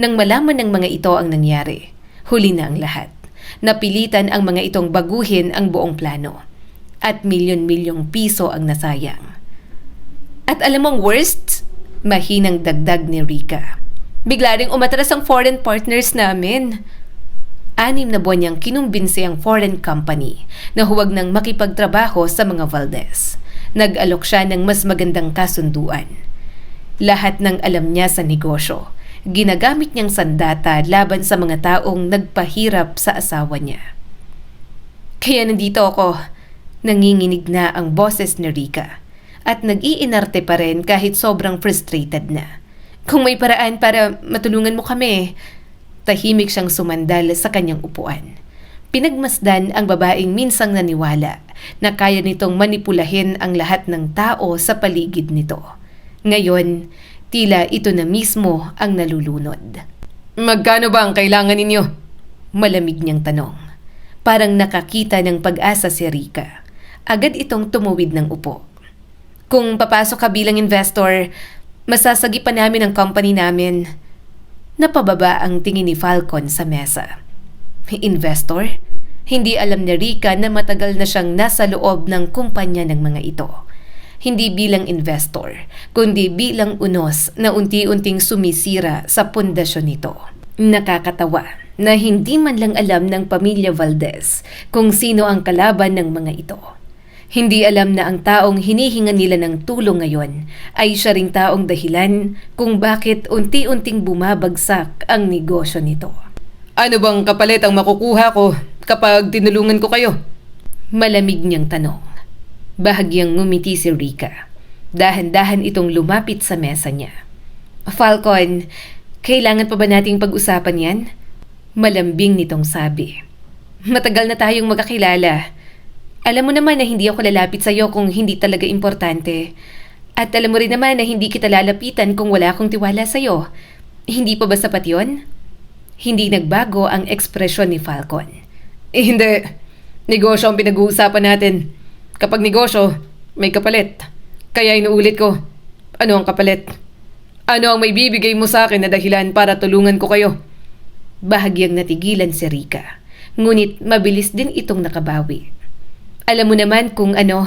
Nang malaman ng mga ito ang nangyari, huli na ang lahat. Napilitan ang mga itong baguhin ang buong plano. At milyon-milyong piso ang nasayang. At alam mong worst? Mahinang dagdag ni Rica. Bigla ring umatras ang foreign partners namin. 6 na buwan niyang kinumbinsi ang foreign company na huwag nang makipagtrabaho sa mga Valdez. Nag-alok siya ng mas magandang kasunduan. Lahat ng alam niya sa negosyo, ginagamit niyang sandata laban sa mga taong nagpahirap sa asawa niya. Kaya nandito ako, nanginginig na ang boses ni Rica at nag-iinarte pa rin kahit sobrang frustrated na. Kung may paraan para matulungan mo kami. Tahimik siyang sumandal sa kanyang upuan. Pinagmasdan ang babaeng minsang naniwala na kaya nitong manipulahin ang lahat ng tao sa paligid nito. Ngayon, tila ito na mismo ang nalulunod. Magkano ba ang kailangan ninyo? Malamig niyang tanong. Parang nakakita ng pag-asa si Rica. Agad itong tumuwid ng upo. Kung papasok ka bilang investor, masasagipan namin ang company namin. Napababa ang tingin ni Falcon sa mesa. Investor? Hindi alam ni Rica na matagal na siyang nasa loob ng kumpanya ng mga ito. Hindi bilang investor, kundi bilang unos na unti-unting sumisira sa pundasyon nito. Nakakatawa na hindi man lang alam ng pamilya Valdez kung sino ang kalaban ng mga ito. Hindi alam na ang taong hinihingan nila ng tulong ngayon ay siya ring taong dahilan kung bakit unti-unting bumabagsak ang negosyo nito. Ano bang kapalit ang makukuha ko kapag tinulungan ko kayo? Malamig niyang tanong. Bahagyang ngumiti si Rica. Dahan-dahan itong lumapit sa mesa niya. Falcon, kailangan pa ba nating pag-usapan yan? Malambing nitong sabi. Matagal na tayong magkakilala. Alam mo naman na hindi ako lalapit sa'yo kung hindi talaga importante. At alam mo rin naman na hindi kita lalapitan kung wala akong tiwala sa'yo. Hindi pa ba sapat yun? Hindi nagbago ang ekspresyon ni Falcon. Hindi. Negosyo ang pinag-uusapan natin. Kapag negosyo, may kapalit. Kaya inuulit ko, ano ang kapalit? Ano ang may bibigay mo sa akin na dahilan para tulungan ko kayo? Bahagyang natigilan si Rica. Ngunit mabilis din itong nakabawi. Alam mo naman kung ano,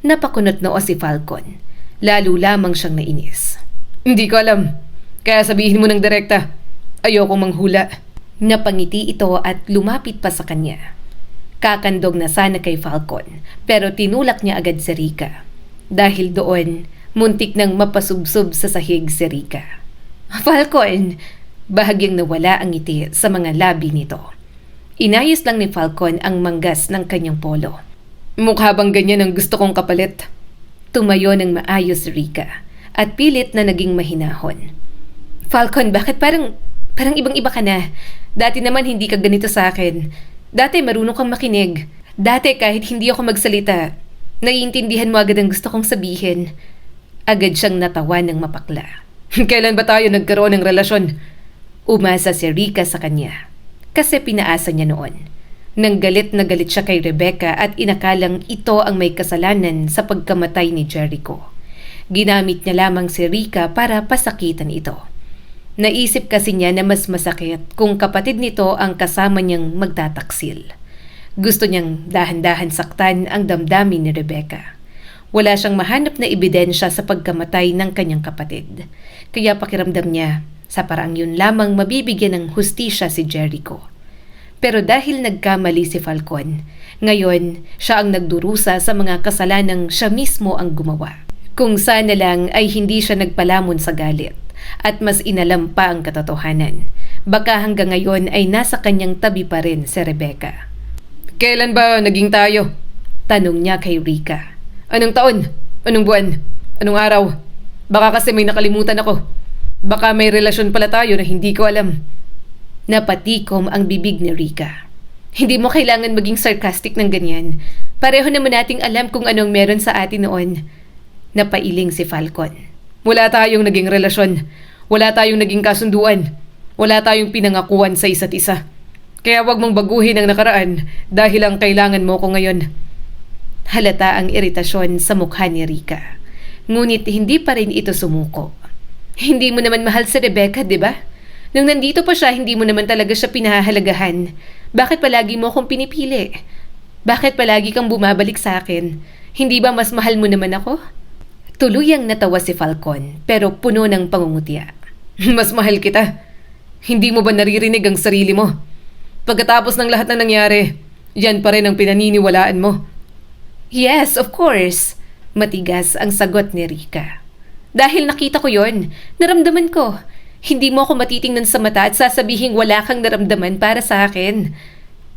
napakunot noo si Falcon. Lalo lamang siyang nainis. Hindi ko alam. Kaya sabihin mo ng direkta. Ayoko manghula. Napangiti ito at lumapit pa sa kanya. Kakandog na sana kay Falcon, pero tinulak niya agad si Rica. Dahil doon, muntik nang mapasubsob sa sahig si Rica. Falcon! Bahagyang nawala ang ngiti sa mga labi nito. Inayos lang ni Falcon ang manggas ng kanyang polo. Mukha bang ganyan ang gusto kong kapalit? Tumayo ng maayos si Rica at pilit na naging mahinahon. Falcon, bakit parang ibang-iba ka na? Dati naman hindi ka ganito sa akin. Dati marunong kang makinig. Dati kahit hindi ako magsalita, naiintindihan mo agad ang gusto kong sabihin. Agad siyang natawa ng mapakla. Kailan ba tayo nagkaroon ng relasyon? Umasa si Rica sa kanya. Kasi pinaasa niya noon. Nang galit na galit siya kay Rebecca at inakalang ito ang may kasalanan sa pagkamatay ni Jericho. Ginamit niya lamang si Rica para pasakitan ito. Naisip kasi niya na mas masakit kung kapatid nito ang kasama niyang magtataksil. Gusto niyang dahan-dahan saktan ang damdamin ni Rebecca. Wala siyang mahanap na ebidensya sa pagkamatay ng kanyang kapatid. Kaya pakiramdam niya, sa paraang yun lamang mabibigyan ng hustisya si Jericho. Pero dahil nagkamali si Falcon, ngayon siya ang nagdurusa sa mga kasalanang siya mismo ang gumawa. Kung sana lang ay hindi siya nagpalamon sa galit at mas inalam pa ang katotohanan. Baka hanggang ngayon ay nasa kanyang tabi pa rin si Rebecca. Kailan ba naging tayo? Tanong niya kay Rika. Anong taon? Anong buwan? Anong araw? Baka kasi may nakalimutan ako. Baka may relasyon pala tayo na hindi ko alam. Napatikom ang bibig ni Rika. Hindi mo kailangan maging sarcastic ng ganyan. Pareho naman nating alam kung anong meron sa atin noon. Napailing si Falcon. Wala tayong naging relasyon. Wala tayong naging kasunduan. Wala tayong pinangakuan sa isa't isa. Kaya wag mong baguhin ang nakaraan dahil ang kailangan mo ko ngayon. Halata ang iritasyon sa mukha ni Rika. Ngunit hindi pa rin ito sumuko. Hindi mo naman mahal si Rebecca, di ba? Nung nandito pa siya, hindi mo naman talaga siya pinahahalagahan. Bakit palagi mo akong pinipili? Bakit palagi kang bumabalik sa akin? Hindi ba mas mahal mo naman ako? Tuluyang natawa si Falcon pero puno ng pangungutya. Mas mahal kita. Hindi mo ba naririnig ang sarili mo? Pagkatapos ng lahat na nangyari, yan pa rin ang pinaniniwalaan mo. Yes, of course. Matigas ang sagot ni Rika. Dahil nakita ko yon, naramdaman ko. Hindi mo ako matitingnan sa mata at sasabihing wala kang naramdaman para sa akin.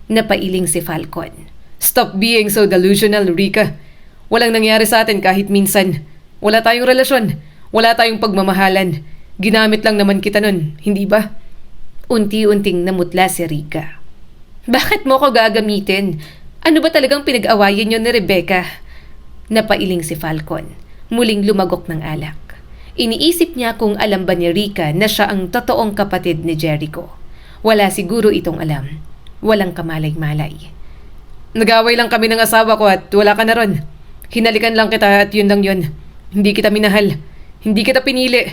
Napailing si Falcon. Stop being so delusional, Rika. Walang nangyari sa atin kahit minsan. Wala tayong relasyon. Wala tayong pagmamahalan. Ginamit lang naman kita nun, hindi ba? Unti-unting namutla si Rika. Bakit mo ko gagamitin? Ano ba talagang pinag-awayan niyo ni Rebecca? Napailing si Falcon. Muling lumagok ng alak. Iniisip niya kung alam ba ni Rika na siya ang totoong kapatid ni Jericho. Wala siguro itong alam. Walang kamalay-malay. Nag-away lang kami ng asawa ko at wala ka na ron. Hinalikan lang kita at yun lang yun. Hindi kita minahal. Hindi kita pinili.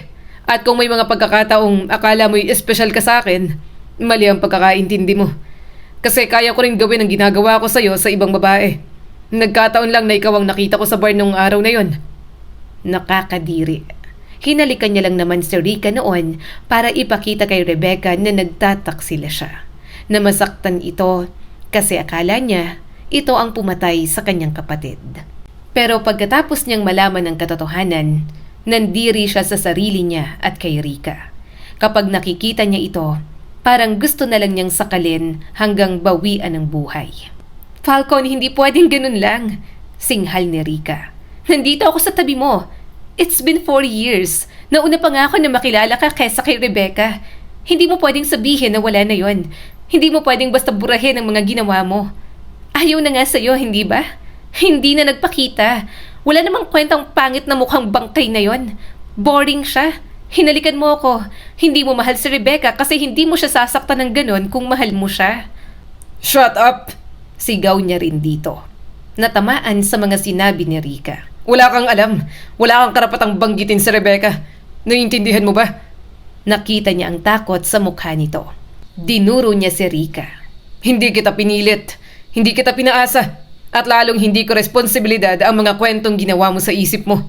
At kung may mga pagkakataong akala mo'y espesyal ka sa akin, mali ang pagkakaintindi mo. Kasi kaya ko rin gawin ang ginagawa ko sa'yo sa ibang babae. Nagkataon lang na ikaw ang nakita ko sa bar nung araw na yon. Nakakadiri. Hinalikan niya lang naman si Rika noon para ipakita kay Rebecca na nagtataksila siya. Na masaktan ito kasi akala niya ito ang pumatay sa kanyang kapatid. Pero pagkatapos niyang malaman ang katotohanan, nandiri siya sa sarili niya at kay Rika. Kapag nakikita niya ito, parang gusto na lang niyang sakalin hanggang bawian ang buhay. Falcon, hindi pwedeng ganun lang. Singhal ni Rika. Nandito ako sa tabi mo. It's been 4 years. Nauna pa nga ako na makilala ka kaysa kay Rebecca. Hindi mo pwedeng sabihin na wala na yon. Hindi mo pwedeng basta burahin ang mga ginawa mo. Ayaw na nga sa'yo, hindi ba? Hindi na nagpakita. Wala namang kwentang pangit na mukhang bangkay na yon. Boring siya. Hinalikan mo ako. Hindi mo mahal si Rebecca kasi hindi mo siya sasaktan ng ganon kung mahal mo siya. Shut up! Sigaw niya rin dito. Natamaan sa mga sinabi ni Rika. Wala kang alam. Wala kang karapatang banggitin si Rebecca. Naiintindihan mo ba? Nakita niya ang takot sa mukha nito. Dinuro niya si Rika. Hindi kita pinilit. Hindi kita pinaasa. At lalong hindi ko responsibilidad ang mga kwentong ginawa mo sa isip mo.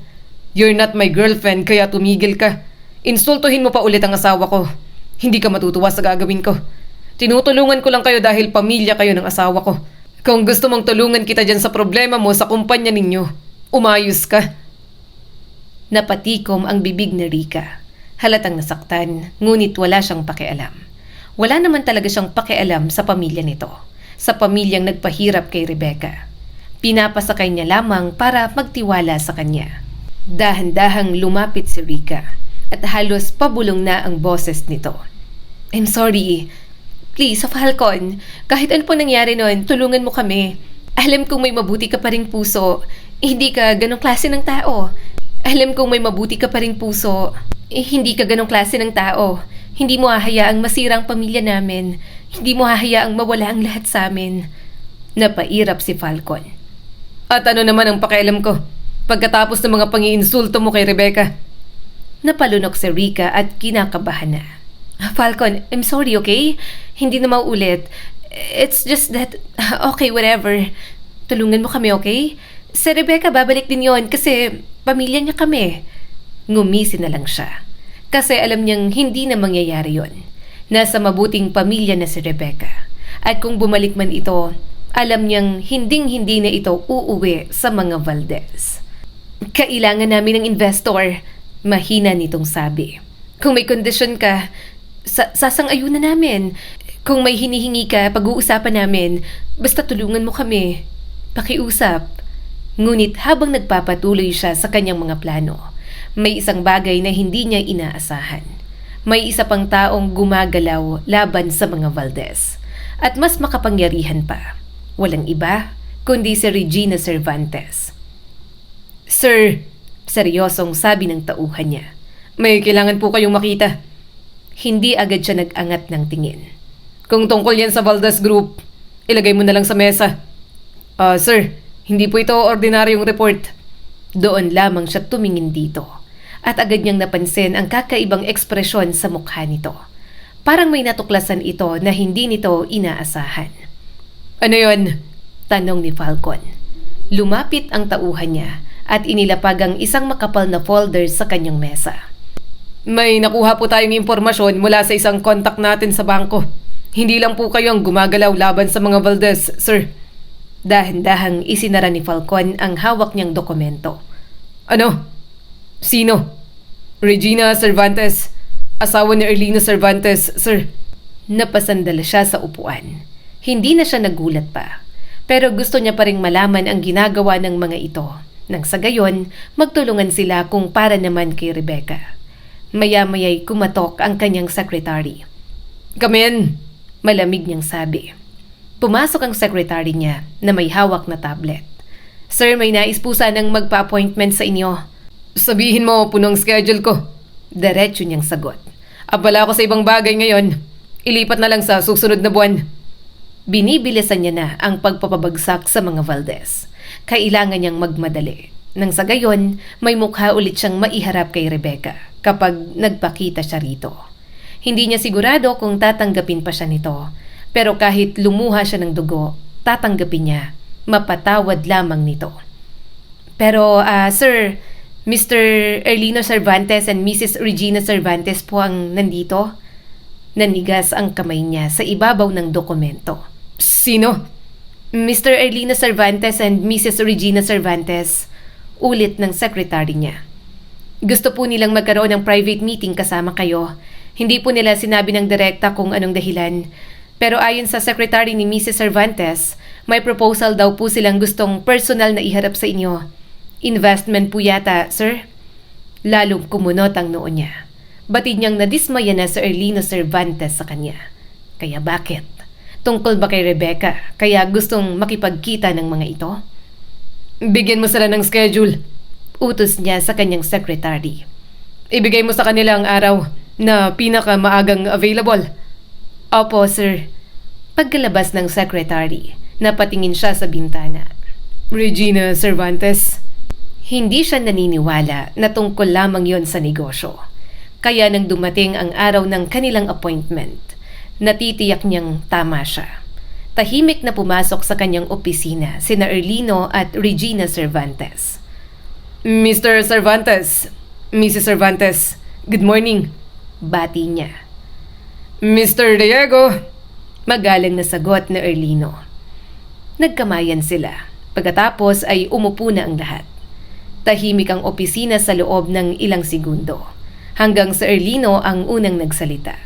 You're not my girlfriend kaya tumigil ka. Insultuhin mo pa ulit ang asawa ko. Hindi ka matutuwa sa gagawin ko. Tinutulungan ko lang kayo dahil pamilya kayo ng asawa ko. Kung gusto mong tulungan kita dyan sa problema mo sa kumpanya ninyo, umayos ka. Napatikom ang bibig ni Rika. Halatang nasaktan, ngunit wala siyang pakialam. Wala naman talaga siyang pakialam sa pamilya nito. Sa pamilyang nagpahirap kay Rebecca. Pinapasakay niya lamang para magtiwala sa kanya. Dahan-dahang lumapit si Rika at halos pabulong na ang boses nito. I'm sorry. Please, Falcon, kahit ano pong nangyari noon, tulungan mo kami. Alam kong may mabuti ka pa ring puso. Hindi ka ganong klase ng tao. Alam kong may mabuti ka pa ring puso. Hindi ka ganong klase ng tao. Hindi mo hahayaang masira ang pamilya namin. Hindi mo hahayaang mawala ang lahat sa amin. Napairap si Falcon. At ano naman ang pakialam ko? Pagkatapos ng mga pangiinsulto mo kay Rebecca. Napalunok si Rika at kinakabahan na. Falcon, I'm sorry, okay? Hindi na mauulit. It's just that, okay, whatever. Tulungan mo kami, okay? Si Rebecca babalik din yon kasi pamilya niya kami. Ngumisi na lang siya. Kasi alam niyang hindi na mangyayari yon. Nasa mabuting pamilya na si Rebecca. At kung bumalik man ito, alam niyang hinding-hindi na ito uuwi sa mga Valdez. Kailangan namin ng investor. Mahina nitong sabi. Kung may kondisyon ka, sasang-ayunan namin. Kung may hinihingi ka, pag-uusapan namin. Basta tulungan mo kami. Pakiusap. Ngunit habang nagpapatuloy siya sa kanyang mga plano, may isang bagay na hindi niya inaasahan. May isa pang taong gumagalaw laban sa mga Valdez. At mas makapangyarihan pa. Walang iba, kundi si Regina Cervantes. Sir, Seryosong sabi ng tauhan niya. may kailangan po kayong makita. Hindi agad siya nag-angat ng tingin. Kung tungkol yan sa Valdez Group, ilagay mo na lang sa mesa. Sir, hindi po ito ordinaryong report. Doon lamang siya tumingin dito. At agad niyang napansin ang kakaibang ekspresyon sa mukha nito. Parang may natuklasan ito na hindi nito inaasahan. Ano yon? Tanong ni Falcon. Lumapit ang tauhan niya at inilapag ang isang makapal na folder sa kanyang mesa. May nakuha po tayong impormasyon mula sa isang contact natin sa bangko. Hindi lang po kayo ang gumagalaw laban sa mga Valdez, sir. Dahan-dahang isinara ni Falcon ang hawak niyang dokumento. Ano? Sino? Regina Cervantes, asawa ni Erlino Cervantes, sir. Napasandal siya sa upuan. Hindi na siya nagulat pa. Pero gusto niya pa ring malaman ang ginagawa ng mga ito. Nang sa gayon, magtulungan sila kung para naman kay Rebecca. Maya-maya'y kumatok ang kanyang secretary. Come in. Malamig niyang sabi. Pumasok ang secretary niya na may hawak na tablet. Sir, may nais po sanang magpa-appointment sa inyo. Sabihin mo, punong schedule ko. Diretso niyang sagot. Abala ako sa ibang bagay ngayon. Ilipat na lang sa susunod na buwan. Binibilisan niya na ang pagpapabagsak sa mga Valdez. Kailangan niyang magmadali. Nang sa gayon, may mukha ulit siyang maiharap kay Rebecca kapag nagpakita siya rito. Hindi niya sigurado kung tatanggapin pa siya nito. Pero kahit lumuha siya ng dugo, tatanggapin niya. Mapatawad lamang nito. Pero, sir, Mr. Erlino Cervantes and Mrs. Regina Cervantes po ang nandito. Nanigas ang kamay niya sa ibabaw ng dokumento. Sino? Mr. Erlino Cervantes and Mrs. Regina Cervantes, ulit ng secretary niya. Gusto po nilang magkaroon ng private meeting kasama kayo. Hindi po nila sinabi ng direkta kung anong dahilan. Pero ayon sa secretary ni Mrs. Cervantes, may proposal daw po silang gustong personal na iharap sa inyo. Investment po yata, sir? Lalong kumunot ang noo niya. Batid niyang nadismaya na si Erlino Cervantes sa kanya. Kaya bakit? Tungkol ba kay Rebecca kaya gustong makipagkita ng mga ito? Bigyan mo sila ng schedule. Utos niya sa kanyang secretary. Ibigay mo sa kanila ang araw na pinakamaagang available. Opo, sir. Pagkalabas ng secretary, napatingin siya sa bintana. Regina Cervantes. Hindi siya naniniwala na tungkol lamang yon sa negosyo. Kaya nang dumating ang araw ng kanilang appointment, natitiyak niyang tama siya. Tahimik na pumasok sa kanyang opisina sina Erlino at Regina Cervantes. Mr. Cervantes, Mrs. Cervantes, good morning. Bati niya. Mr. Diego. Magalang na sagot na Erlino. Nagkamayan sila. Pagkatapos ay umupo na ang lahat. Tahimik ang opisina sa loob ng ilang segundo. Hanggang sa Erlino ang unang nagsalita.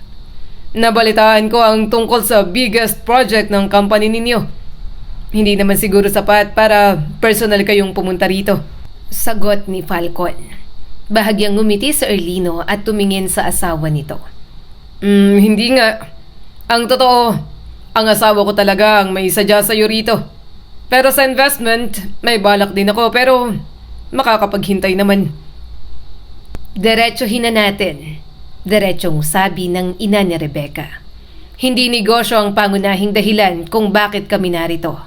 Nabalitaan ko ang tungkol sa biggest project ng company ninyo. Hindi naman siguro sapat para personal kayong pumunta rito. Sagot ni Falcon. Bahagyang ngumiti sa Erlino at tumingin sa asawa nito. Hindi nga. Ang totoo, ang asawa ko talaga ang may sadya sa'yo rito. Pero sa investment, may balak din ako pero makakapaghintay naman. Diretsohin na natin. Diretsong sabi ng ina ni Rebecca. Hindi negosyo ang pangunahing dahilan kung bakit kami narito.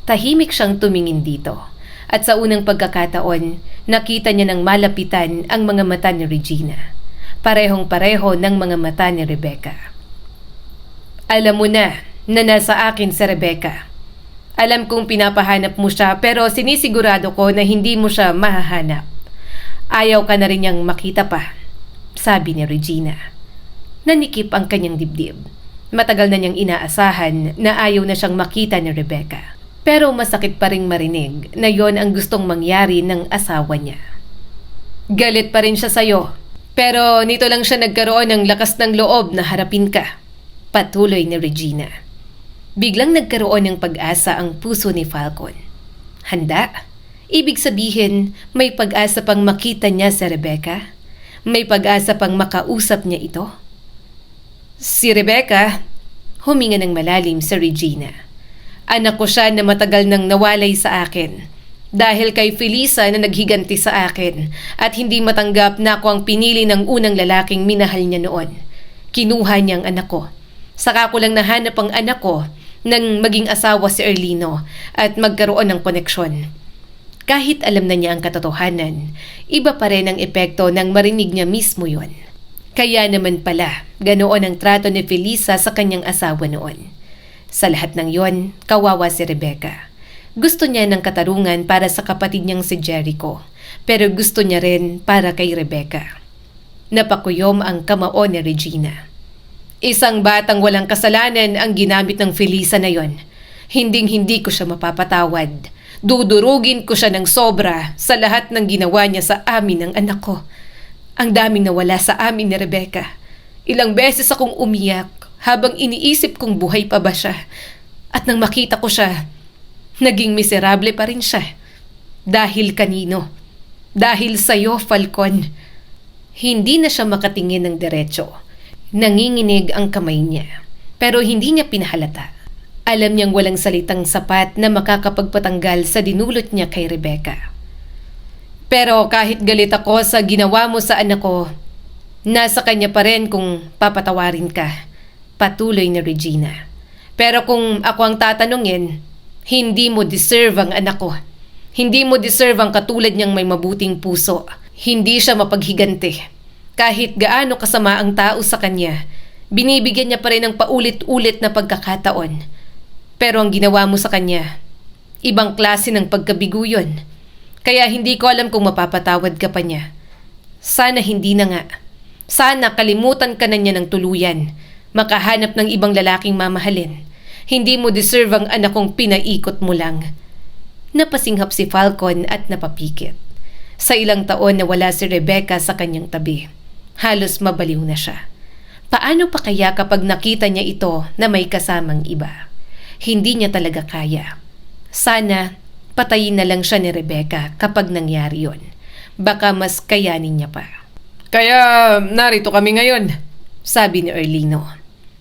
Tahimik siyang tumingin dito. At sa unang pagkakataon, nakita niya ng malapitan ang mga mata ni Regina. Parehong-pareho ng mga mata ni Rebecca. Alam mo na nasa akin si Rebecca. Alam kong pinapahanap mo siya pero sinisigurado ko na hindi mo siya mahahanap. Ayaw ka na rin niyang makita pa, sabi ni Regina. Nanikip ang kanyang dibdib. Matagal na niyang inaasahan na ayaw na siyang makita ni Rebecca. Pero masakit pa ring marinig na yon ang gustong mangyari ng asawa niya. Galit pa rin siya sa'yo. Pero nito lang siya nagkaroon ng lakas ng loob na harapin ka. Patuloy ni Regina. Biglang nagkaroon ng pag-asa ang puso ni Falcon. Handa? Ibig sabihin, may pag-asa pang makita niya si Rebecca? May pag-asa pang makausap niya ito? Si Rebecca, huminga ng malalim si Regina. Anak ko siya na matagal nang nawalay sa akin. Dahil kay Felisa na naghiganti sa akin at hindi matanggap na ako ang pinili ng unang lalaking minahal niya noon. Kinuha niya ang anak ko. Saka ko lang nahanap ang anak ko nang maging asawa si Erlino at magkaroon ng koneksyon. Kahit alam na niya ang katotohanan, iba pa rin ang epekto nang marinig niya mismo yon. Kaya naman pala, ganoon ang trato ni Felisa sa kanyang asawa noon. Sa lahat ng yon, kawawa si Rebecca. Gusto niya ng katarungan para sa kapatid niyang si Jericho, pero gusto niya rin para kay Rebecca. Napakuyom ang kamao ni Regina. Isang batang walang kasalanan ang ginamit ng Felisa na yon. Hinding-hindi ko siya mapapatawad. Dudurugin ko siya ng sobra sa lahat ng ginawa niya sa amin ng anak ko. Ang daming nawala sa amin ni Rebecca. Ilang beses akong umiyak habang iniisip kong buhay pa ba siya. At nang makita ko siya, naging miserable pa rin siya. Dahil kanino? Dahil sa'yo, Falcon. Hindi na siya makatingin ng diretso. Nanginginig ang kamay niya. Pero hindi niya pinahalata. Alam niyang walang salitang sapat na makakapagpatanggal sa dinulot niya kay Rebecca. Pero kahit galit ako sa ginawa mo sa anak ko, nasa kanya pa rin kung papatawarin ka. Patuloy na Regina. Pero kung ako ang tatanungin, hindi mo deserve ang anak ko. Hindi mo deserve ang katulad niyang may mabuting puso. Hindi siya mapaghiganti. Kahit gaano kasama ang tao sa kanya, binibigyan niya pa rin ng paulit-ulit na pagkakataon. Pero ang ginawa mo sa kanya, ibang klase ng pagkabigo yun. Kaya hindi ko alam kung mapapatawad ka pa niya. Sana hindi na nga. Sana kalimutan ka na niya ng tuluyan. Makahanap ng ibang lalaking mamahalin. Hindi mo deserve ang anak kong pinaikot mo lang. Napasinghap si Falcon at napapikit. Sa ilang taon na wala si Rebecca sa kanyang tabi, halos mabaliw na siya. Paano pa kaya kapag nakita niya ito na may kasamang iba? Hindi niya talaga kaya. Sana patayin na lang siya ni Rebecca kapag nangyari yon. Baka mas kayanin niya pa. Kaya narito kami ngayon, sabi ni Erlino.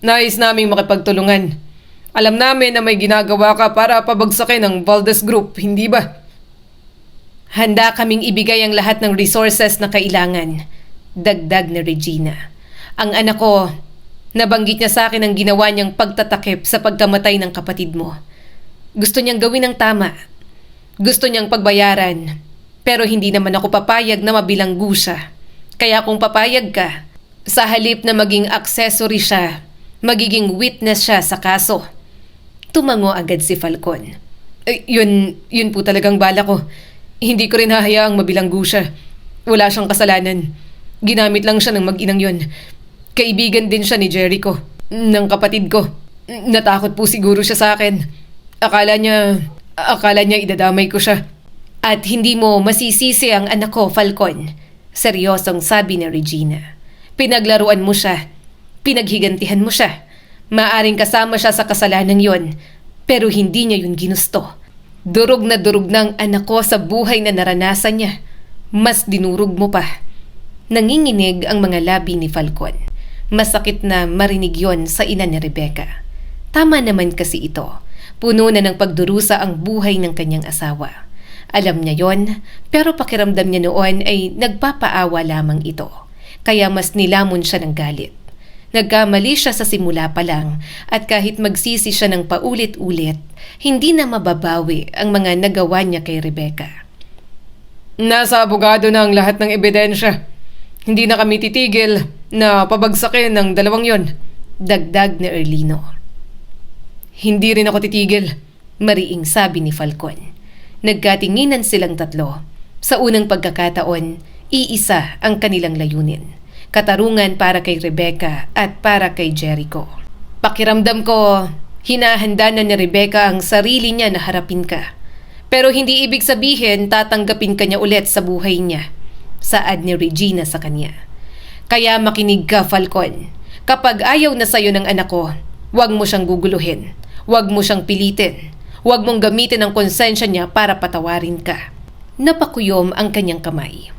Nais naming makipagtulungan. Alam namin na may ginagawa ka para pabagsakin ang Valdez Group, hindi ba? Handa kaming ibigay ang lahat ng resources na kailangan, dagdag ni Regina. Ang anak ko, nabanggit niya sa akin ang ginawa niyang pagtatakip sa pagkamatay ng kapatid mo. Gusto niyang gawin ang tama. Gusto niyang pagbayaran. Pero hindi naman ako papayag na mabilanggo siya. Kaya kung papayag ka, sa halip na maging accessory siya, magiging witness siya sa kaso. Tumango agad si Falcon. Yun po talagang bala ko. Hindi ko rin hahayaang mabilanggo siya. Wala siyang kasalanan. Ginamit lang siya ng mag-inang yun. Kaibigan din siya ni Jericho, ng kapatid ko. Natakot po siguro siya sa akin. Akala niya idadamay ko siya. At hindi mo masisisi ang anak ko, Falcon. Seryosong sabi ni Regina. Pinaglaruan mo siya. Pinaghigantihan mo siya. Maaring kasama siya sa kasalanan yon, pero hindi niya yun ginusto. Durog na ang anak ko sa buhay na naranasan niya. Mas dinurog mo pa. Nanginginig ang mga labi ni Falcon. Masakit na marinig yon sa ina ni Rebecca. Tama naman kasi ito. Puno na ng pagdurusa ang buhay ng kanyang asawa. Alam niya yon, pero pakiramdam niya noon ay nagpapaawa lamang ito. Kaya mas nilamon siya ng galit. Nagkamali siya sa simula pa lang at kahit magsisi siya ng paulit-ulit, hindi na mababawi ang mga nagawa niya kay Rebecca. Nasa abogado na ang lahat ng ebidensya. Hindi na kami titigil na pabagsakin ng dalawang yon, dagdag ni Erlino. Hindi rin ako titigil, mariing sabi ni Falcon. Nagkatinginan silang tatlo. Sa unang pagkakataon, iisa ang kanilang layunin. Katarungan para kay Rebecca at para kay Jericho. Pakiramdam ko, Hinahanda na ni Rebecca ang sarili niya na harapin ka. Pero hindi ibig sabihin tatanggapin ka niya ulit sa buhay niya. Saad ni Regina sa kanya. Kaya makinig ka, Falcon. Kapag ayaw na sa'yo ng anak ko, huwag mo siyang guguluhin. Huwag mo siyang pilitin. Huwag mong gamitin ang konsensya niya para patawarin ka. Napakuyom ang kanyang kamay.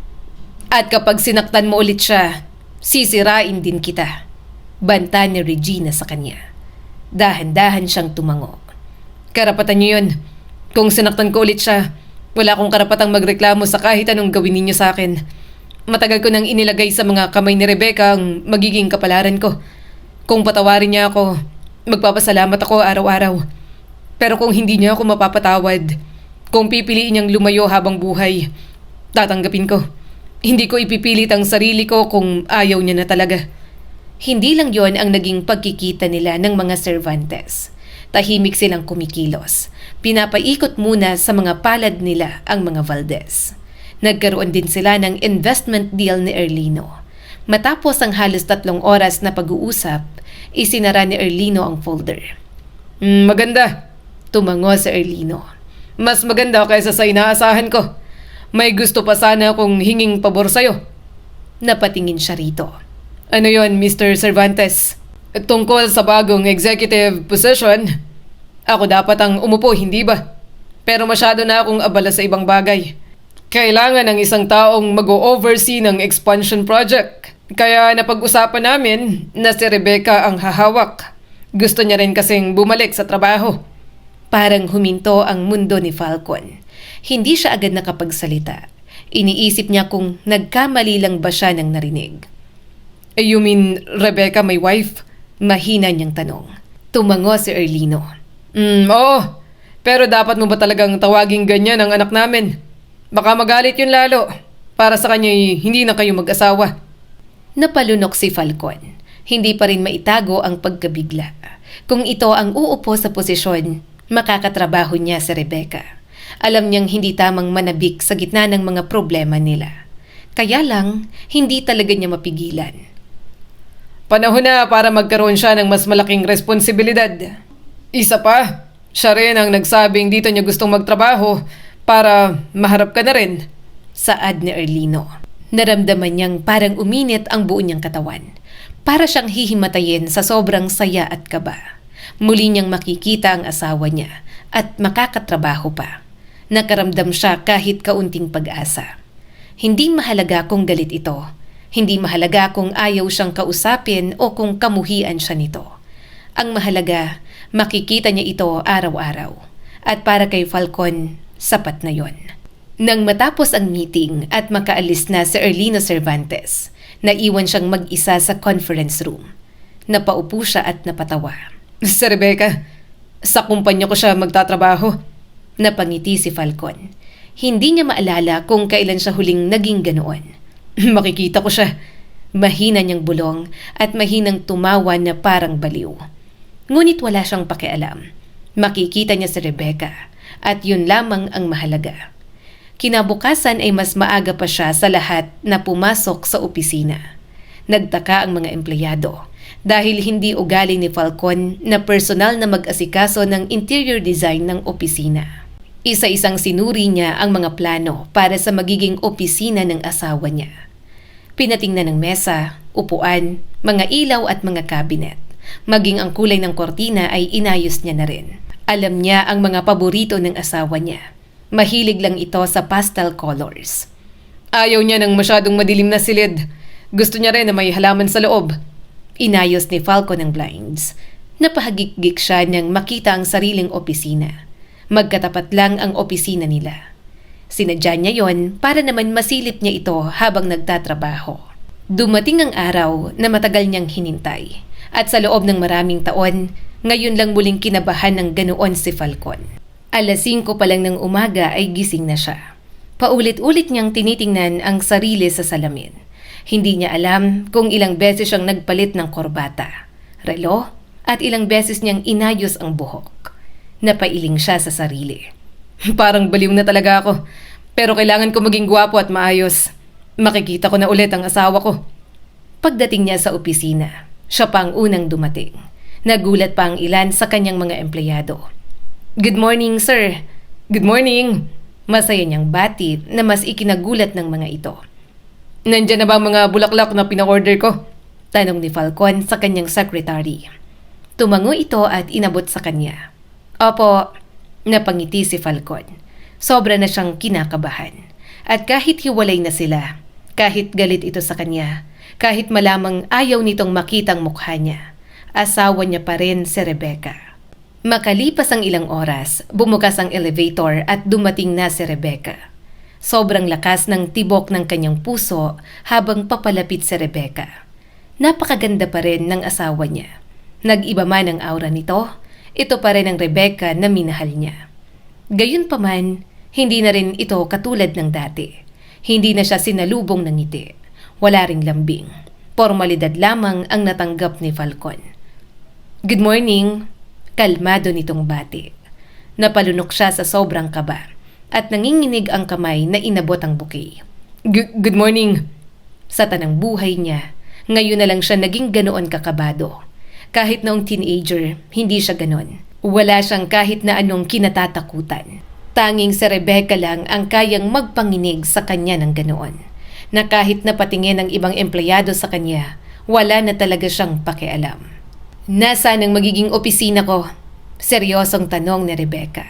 At kapag sinaktan mo ulit siya, sisirain din kita. Banta ni Regina sa kanya. Dahan-dahan siyang tumango. Karapatan niyo yun. Kung sinaktan ko ulit siya, wala akong karapatang magreklamo sa kahit anong gawin ninyo sa akin. Matagal ko nang inilagay sa mga kamay ni Rebecca ang magiging kapalaran ko. Kung patawarin niya ako, magpapasalamat ako araw-araw. Pero kung hindi niya ako mapapatawad, kung pipiliin niyang lumayo habang buhay, tatanggapin ko. Hindi ko ipipilit ang sarili ko kung ayaw niya na talaga. Hindi lang yon ang naging pagkikita nila ng mga Cervantes. Tahimik silang kumikilos. Pinapaikot muna sa mga palad nila ang mga Valdez. Nagkaroon din sila ng investment deal ni Erlino. Matapos ang halos 3 oras na pag-uusap, isinara ni Erlino ang folder. Maganda. Tumango si Erlino. Mas maganda kaysa sa inaasahan ko. May gusto pa sana akong hinging pabor sa'yo. Napatingin siya rito. Ano yon, Mr. Cervantes? Tungkol sa bagong executive position, ako dapat ang umupo, hindi ba? Pero masyado na akong abala sa ibang bagay. Kailangan ng isang taong mag-o-oversee ng expansion project. Kaya napag-usapan namin na si Rebecca ang hahawak. Gusto niya rin kasing bumalik sa trabaho. Parang huminto ang mundo ni Falcon. Hindi siya agad nakapagsalita. Iniisip niya kung nagkamali lang ba siya ng narinig. You mean Rebecca may wife? Mahina niyang tanong. Tumango si Erlino. Oo. Pero dapat mo ba talagang tawaging ganyan ang anak namin? Baka magalit yun lalo. Para sa kanya hindi na kayo mag-asawa. Napalunok si Falcon. Hindi pa rin maitago ang pagkabigla. Kung ito ang uupo sa posisyon, makakatrabaho niya si Rebecca. Alam niyang hindi tamang manabik sa gitna ng mga problema nila. Kaya lang, hindi talaga niya mapigilan. Panahon na para magkaroon siya ng mas malaking responsibilidad. Isa pa, siya rin ang nagsabing dito niya gustong magtrabaho para maharap ka na rin. Saad ni Erlino. Naramdaman niyang parang uminit ang buo niyang katawan. Para siyang hihimatayin sa sobrang saya at kaba. Muli niyang makikita ang asawa niya at makakatrabaho pa. Nakaramdam siya kahit kaunting pag-asa. Hindi mahalaga kung galit ito. Hindi mahalaga kung ayaw siyang kausapin o kung kamuhian siya nito. Ang mahalaga, makikita niya ito araw-araw. At para kay Falcon, sapat na yon. Nang matapos ang meeting at makaalis na si Erlino Cervantes, naiwan siyang mag-isa sa conference room. Napaupo siya at napatawa. Sa Rebecca, sa kumpanya ko siya magtatrabaho. Napangiti si Falcon. Hindi niya maalala kung kailan siya huling naging ganoon. Makikita ko siya. Mahina niyang bulong at mahinang tumawa na parang baliw. Ngunit wala siyang pakialam. Makikita niya si Rebecca at yun lamang ang mahalaga. Kinabukasan ay mas maaga pa siya sa lahat na pumasok sa opisina. Nagtaka ang mga empleyado dahil hindi ugali ni Falcon na personal na mag-asikaso ng interior design ng opisina. Isa-isang sinuri niya ang mga plano para sa magiging opisina ng asawa niya. Pinatingnan ng mesa, upuan, mga ilaw at mga cabinet. Maging ang kulay ng kortina ay inayos niya na rin. Alam niya ang mga paborito ng asawa niya. Mahilig lang ito sa pastel colors. Ayaw niya ng masyadong madilim na silid. Gusto niya rin na may halaman sa loob. Inayos ni Falcon ang blinds. Napahagik-gik siya niyang makita ang sariling opisina. Magkatapat lang ang opisina nila. Sinadya niya yon para naman masilip niya ito habang nagtatrabaho. Dumating ang araw na matagal niyang hinintay. At sa loob ng maraming taon, ngayon lang muling kinabahan ng ganoon si Falcon. 5:00 pa lang ng umaga ay gising na siya. Paulit-ulit niyang tinitingnan ang sarili sa salamin. Hindi niya alam kung ilang beses siyang nagpalit ng korbata, relo, at ilang beses niyang inayos ang buhok. Napailing siya sa sarili. Parang baliw na talaga ako. Pero kailangan ko maging gwapo at maayos. Makikita ko na ulit ang asawa ko. Pagdating niya sa opisina, siya pa ang unang dumating. Nagulat pa ang ilan sa kanyang mga empleyado. Good morning, sir. Good morning. Masaya niyang bati na mas ikinagulat ng mga ito. Nandyan na ba ang mga bulaklak na pina-order ko? Tanong ni Falcon sa kanyang secretary. Tumango ito at inabot sa kanya. Opo, napangiti si Falcon. Sobra na siyang kinakabahan. At kahit hiwalay na sila, kahit galit ito sa kanya, kahit malamang ayaw nitong makitang mukha niya, asawa niya pa rin si Rebecca. Makalipas ang ilang oras, bumukas ang elevator at dumating na si Rebecca. Sobrang lakas ng tibok ng kanyang puso habang papalapit si Rebecca. Napakaganda pa rin ng asawa niya. Nag-iba man ang aura nito, ito pa rin ang Rebecca na minahal niya. Gayunpaman, hindi na rin ito katulad ng dati. Hindi na siya sinalubong ng ngiti. Wala ring lambing. Formalidad lamang ang natanggap ni Falcon. Good morning, kalmado nitong bati. Napalunok siya sa sobrang kaba at nanginginig ang kamay na inabot ang bouquet. Good morning. Sa tanang buhay niya, ngayon na lang siya naging ganoon kakabado. Kahit noong teenager, hindi siya ganon. Wala siyang kahit na anong kinatatakutan. Tanging si Rebecca lang ang kayang magpanginig sa kanya ng ganoon. Na kahit napatingin ng ibang empleyado sa kanya, wala na talaga siyang pakialam. Nasaan ang magiging opisina ko? Seryosong tanong ni Rebecca.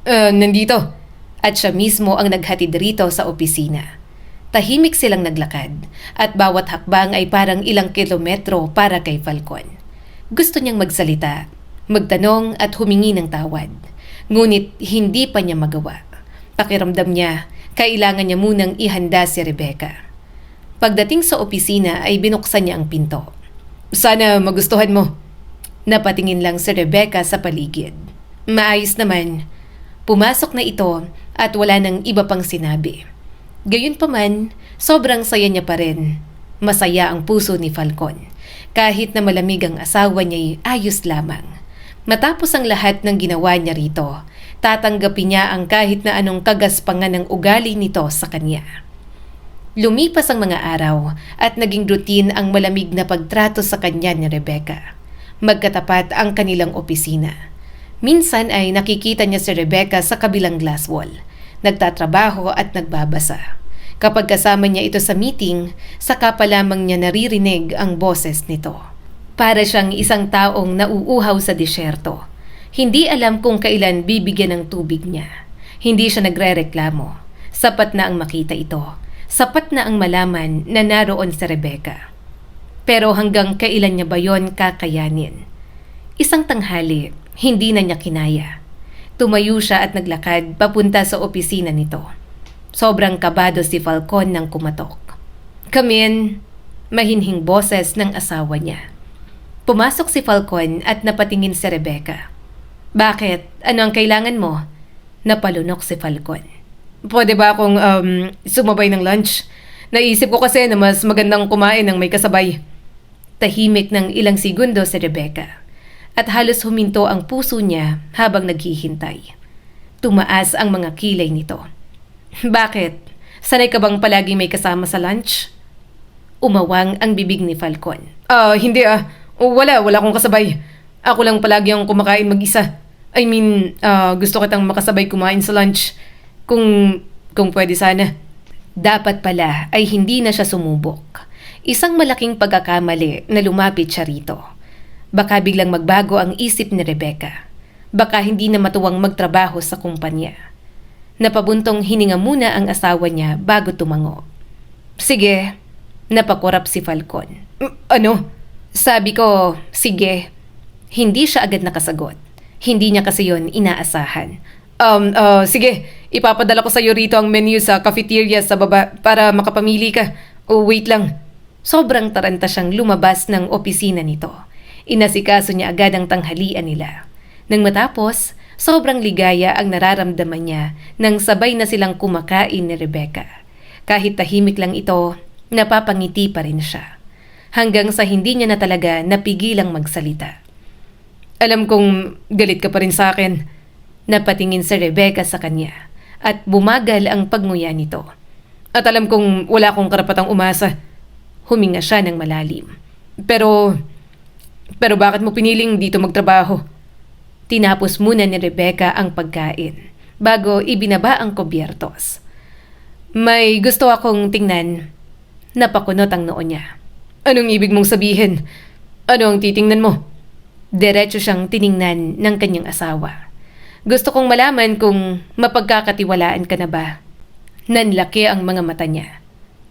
Nandito. At siya mismo ang naghatid rito sa opisina. Tahimik silang naglakad at bawat hakbang ay parang ilang kilometro para kay Falcon. Gusto niyang magsalita, magtanong at humingi ng tawad. Ngunit hindi pa niya magawa. Pakiramdam niya, kailangan niya munang ihanda si Rebecca. Pagdating sa opisina ay binuksan niya ang pinto. Sana magustuhan mo. Napatingin lang si Rebecca sa paligid. Maayos naman. Pumasok na ito at wala nang iba pang sinabi. Gayunpaman, sobrang saya niya pa rin. Masaya ang puso ni Falcon. Kahit na malamig ang asawa niya'y ayos lamang. Matapos ang lahat ng ginawa niya rito, tatanggapin niya ang kahit na anong kagaspangan ng ugali nito sa kanya. Lumipas ang mga araw at naging routine ang malamig na pagtrato sa kanya ni Rebecca. Magkatapat ang kanilang opisina. Minsan ay nakikita niya si Rebecca sa kabilang glass wall, nagtatrabaho at nagbabasa. Kapag kasama niya ito sa meeting, saka pa lamang niya naririnig ang boses nito. Para siyang isang taong nauuhaw sa disyerto. Hindi alam kung kailan bibigyan ng tubig niya. Hindi siya nagrereklamo. Sapat na ang makita ito. Sapat na ang malaman na naroon si Rebecca. Pero hanggang kailan niya ba yon kakayanin? Isang tanghali, hindi na niya kinaya. Tumayo siya at naglakad papunta sa opisina nito. Sobrang kabado si Falcon nang kumatok. Come in, mahinhing boses ng asawa niya. Pumasok si Falcon at napatingin si Rebecca. Bakit? Ano ang kailangan mo? Napalunok si Falcon. Pwede ba akong sumabay ng lunch? Naisip ko kasi na mas magandang kumain ng may kasabay. Tahimik ng ilang segundo si Rebecca. At halos huminto ang puso niya habang naghihintay. Tumaas ang mga kilay nito. Bakit? Sanay ka bang palagi may kasama sa lunch? Umawang ang bibig ni Falcon. Hindi Wala akong kasabay. Ako lang palagi ang kumakain mag-isa. I mean, gusto kitang makasabay kumain sa lunch. Kung pwede sana. Dapat pala ay hindi na siya sumubok. Isang malaking pagkakamali na lumapit siya rito. Baka biglang magbago ang isip ni Rebecca. Baka hindi na matuwang magtrabaho sa kumpanya. Napabuntong hininga muna ang asawa niya bago tumango. Sige, napakurap si Falcon. Ano? Sabi ko, sige. Hindi siya agad nakasagot. Hindi niya kasi yon inaasahan. Sige, ipapadala ko sa iyo rito ang menu sa cafeteria sa baba para makapamili ka. Wait lang. Sobrang taranta siyang lumabas ng opisina nito. Inasikaso niya agad ang tanghalian nila. Nang matapos, sobrang ligaya ang nararamdaman niya nang sabay na silang kumakain ni Rebecca. Kahit tahimik lang ito, napapangiti pa rin siya. Hanggang sa hindi niya na talaga napigilang magsalita. Alam kong galit ka pa rin sa akin. Napatingin si Rebecca sa kanya at bumagal ang pagnguya nito. At alam kong wala akong karapatang umasa. Huminga siya ng malalim. Pero Pero bakit mo piniling dito magtrabaho? Tinapos muna ni Rebecca ang pagkain bago ibinaba ang kubyertos. May gusto akong tingnan. Napakunot ang noo niya. Anong ibig mong sabihin? Ano ang titingnan mo? Diretso siyang tiningnan ng kanyang asawa. Gusto kong malaman kung mapagkakatiwalaan ka na ba. Nanlaki ang mga mata niya.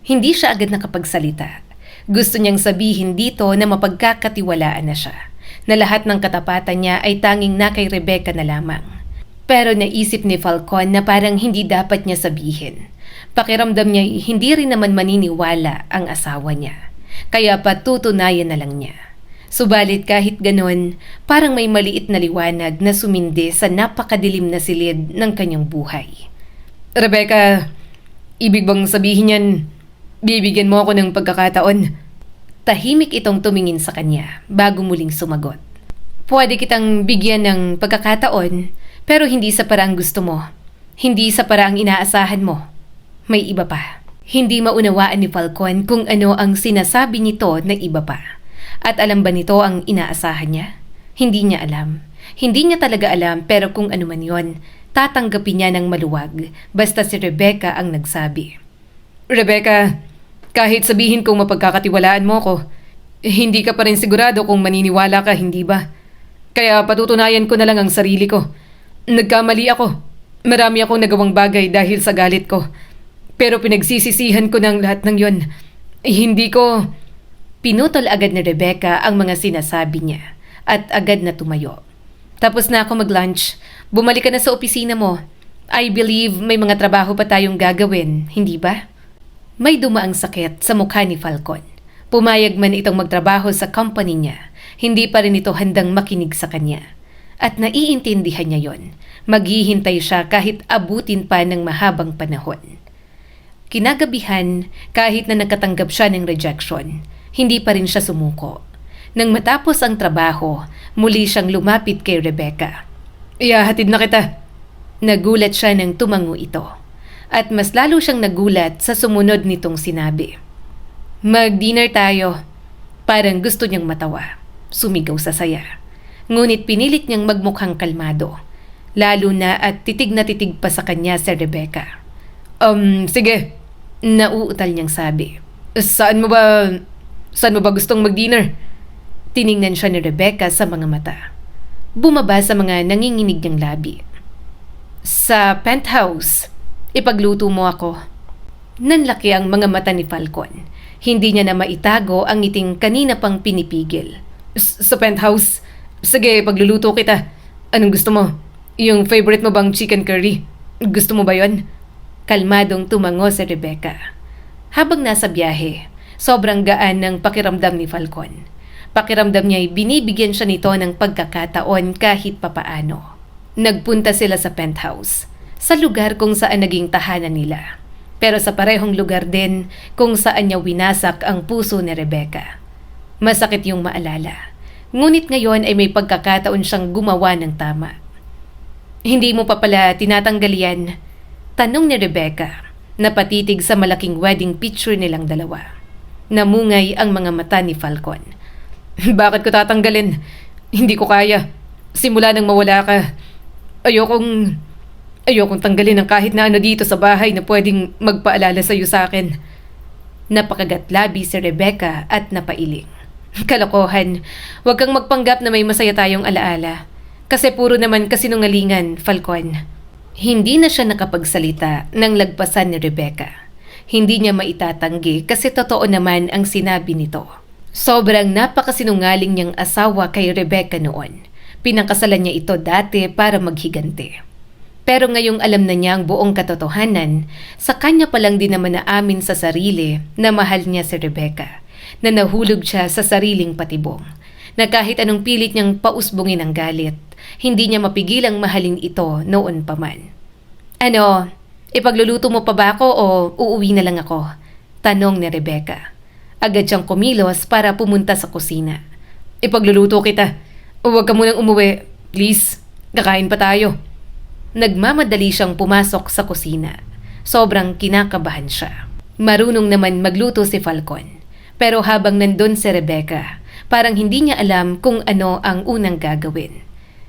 Hindi siya agad nakapagsalita. Gusto niyang sabihin dito na mapagkakatiwalaan na siya, na lahat ng katapatan niya ay tanging na kay Rebecca na lamang. Pero naisip ni Falcon na parang hindi dapat niya sabihin. Pakiramdam niya hindi rin naman maniniwala ang asawa niya. Kaya patutunayan na lang niya. Subalit kahit ganon, parang may maliit na liwanag na sumindi sa napakadilim na silid ng kanyang buhay. Rebecca, ibig bang sabihin yan, bibigyan mo ako ng pagkakataon? Tahimik itong tumingin sa kanya bago muling sumagot. Pwede kitang bigyan ng pagkakataon, pero hindi sa paraang gusto mo. Hindi sa paraang inaasahan mo. May iba pa. Hindi maunawaan ni Falcon kung ano ang sinasabi nito na iba pa. At alam ba nito ang inaasahan niya? Hindi niya alam. Hindi niya talaga alam, pero kung ano man yon, tatanggapin niya ng maluwag basta si Rebecca ang nagsabi. Rebecca, kahit sabihin kong mapagkakatiwalaan mo ko, hindi ka pa rin sigurado kung maniniwala ka, hindi ba? Kaya patutunayan ko na lang ang sarili ko. Nagkamali ako. Marami akong nagawang bagay dahil sa galit ko. Pero pinagsisisihan ko ng lahat ng yon. Hindi ko... Pinutol agad ni Rebecca ang mga sinasabi niya at agad na tumayo. Tapos na ako mag-lunch. Bumalik ka na sa opisina mo. I believe may mga trabaho pa tayong gagawin, hindi ba? May dumaang sakit sa mukha ni Falcon. Pumayag man itong magtrabaho sa company niya, hindi pa rin ito handang makinig sa kanya. At naiintindihan niya yon. Maghihintay siya kahit abutin pa ng mahabang panahon. Kinagabihan, kahit na nakatanggap siya ng rejection, hindi pa rin siya sumuko. Nang matapos ang trabaho, muli siyang lumapit kay Rebecca. Ihahatid na kita. Nagulat siya nang tumango ito. At mas lalo siyang nagulat sa sumunod nitong sinabi. Mag-dinner tayo. Parang gusto niyang matawa. Sumigaw sa saya. Ngunit pinilit niyang magmukhang kalmado. Lalo na at titig na titig pa sa kanya si Rebecca. Sige. Nauutal niyang sabi. Saan mo ba gustong mag-dinner? Tiningnan siya ni Rebecca sa mga mata. Bumaba sa mga nanginginig niyang labi. Sa penthouse. Ipagluto mo ako. Nanlaki ang mga mata ni Falcon. Hindi niya na maitago ang ngiting kanina pang pinipigil. Sa penthouse? Sige, pagluluto kita. Anong gusto mo? Yung favorite mo bang chicken curry? Gusto mo ba yon? Kalmadong tumango si Rebecca. Habang nasa biyahe, sobrang gaan ng pakiramdam ni Falcon. Pakiramdam niya'y binibigyan siya nito ng pagkakataon kahit papaano. Nagpunta sila sa penthouse, sa lugar kung saan naging tahanan nila. Pero sa parehong lugar din kung saan niya winasak ang puso ni Rebecca. Masakit yung maalala. Ngunit ngayon ay may pagkakataon siyang gumawa ng tama. Hindi mo pa pala tinatanggal yan? Tanong ni Rebecca, napatitig sa malaking wedding picture nilang dalawa. Namungay ang mga mata ni Falcon. Bakit ko tatanggalin? Hindi ko kaya. Simula nang mawala ka, ayokong tanggalin ang kahit na ano dito sa bahay na pwedeng magpaalala sa'yo sa akin. Napakagatlabi si Rebecca at napailing. Kalokohan, huwag kang magpanggap na may masaya tayong alaala. Kasi puro naman kasinungalingan, Falcon. Hindi na siya nakapagsalita nang lagpasan ni Rebecca. Hindi niya maitatanggi kasi totoo naman ang sinabi nito. Sobrang napakasinungaling niyang asawa kay Rebecca noon. Pinakasalan niya ito dati para maghigante. Pero ngayong alam na niya ang buong katotohanan, sa kanya pa lang din naman naamin sa sarili na mahal niya si Rebecca, na nahulog siya sa sariling patibong, na kahit anong pilit niyang pausbungin ang galit, hindi niya mapigilang mahalin ito noon pa man. Ano, ipagluluto mo pa ba ako o uuwi na lang ako? Tanong ni Rebecca. Agad siyang kumilos para pumunta sa kusina. Ipagluluto kita. Huwag ka munang umuwi. Please, kakain pa tayo. Nagmamadali siyang pumasok sa kusina. Sobrang kinakabahan siya. Marunong naman magluto si Falcon. Pero habang nandun si Rebecca, Parang hindi niya alam kung ano ang unang gagawin.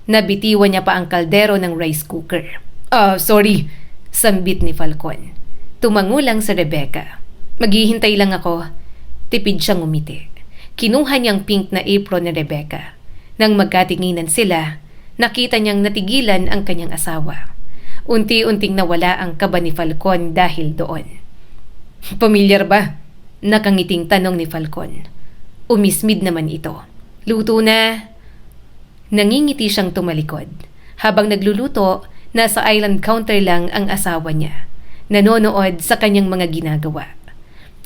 Nabitiwan niya pa ang kaldero ng rice cooker. Sorry. Sambit ni Falcon. Tumango lang si Rebecca. Maghihintay lang ako. Tipid siyang umiti. Kinuha niyang pink na apron ni Rebecca. Nang magkatinginan sila, nakita niyang natigilan ang kanyang asawa. Unti-unting nawala ang kaba ni Falcon dahil doon. Pamilyar ba? Nakangiting tanong ni Falcon. Umismid naman ito. Luto na. Nangingiti siyang tumalikod. Habang nagluluto, nasa island counter lang ang asawa niya. Nanonood sa kanyang mga ginagawa.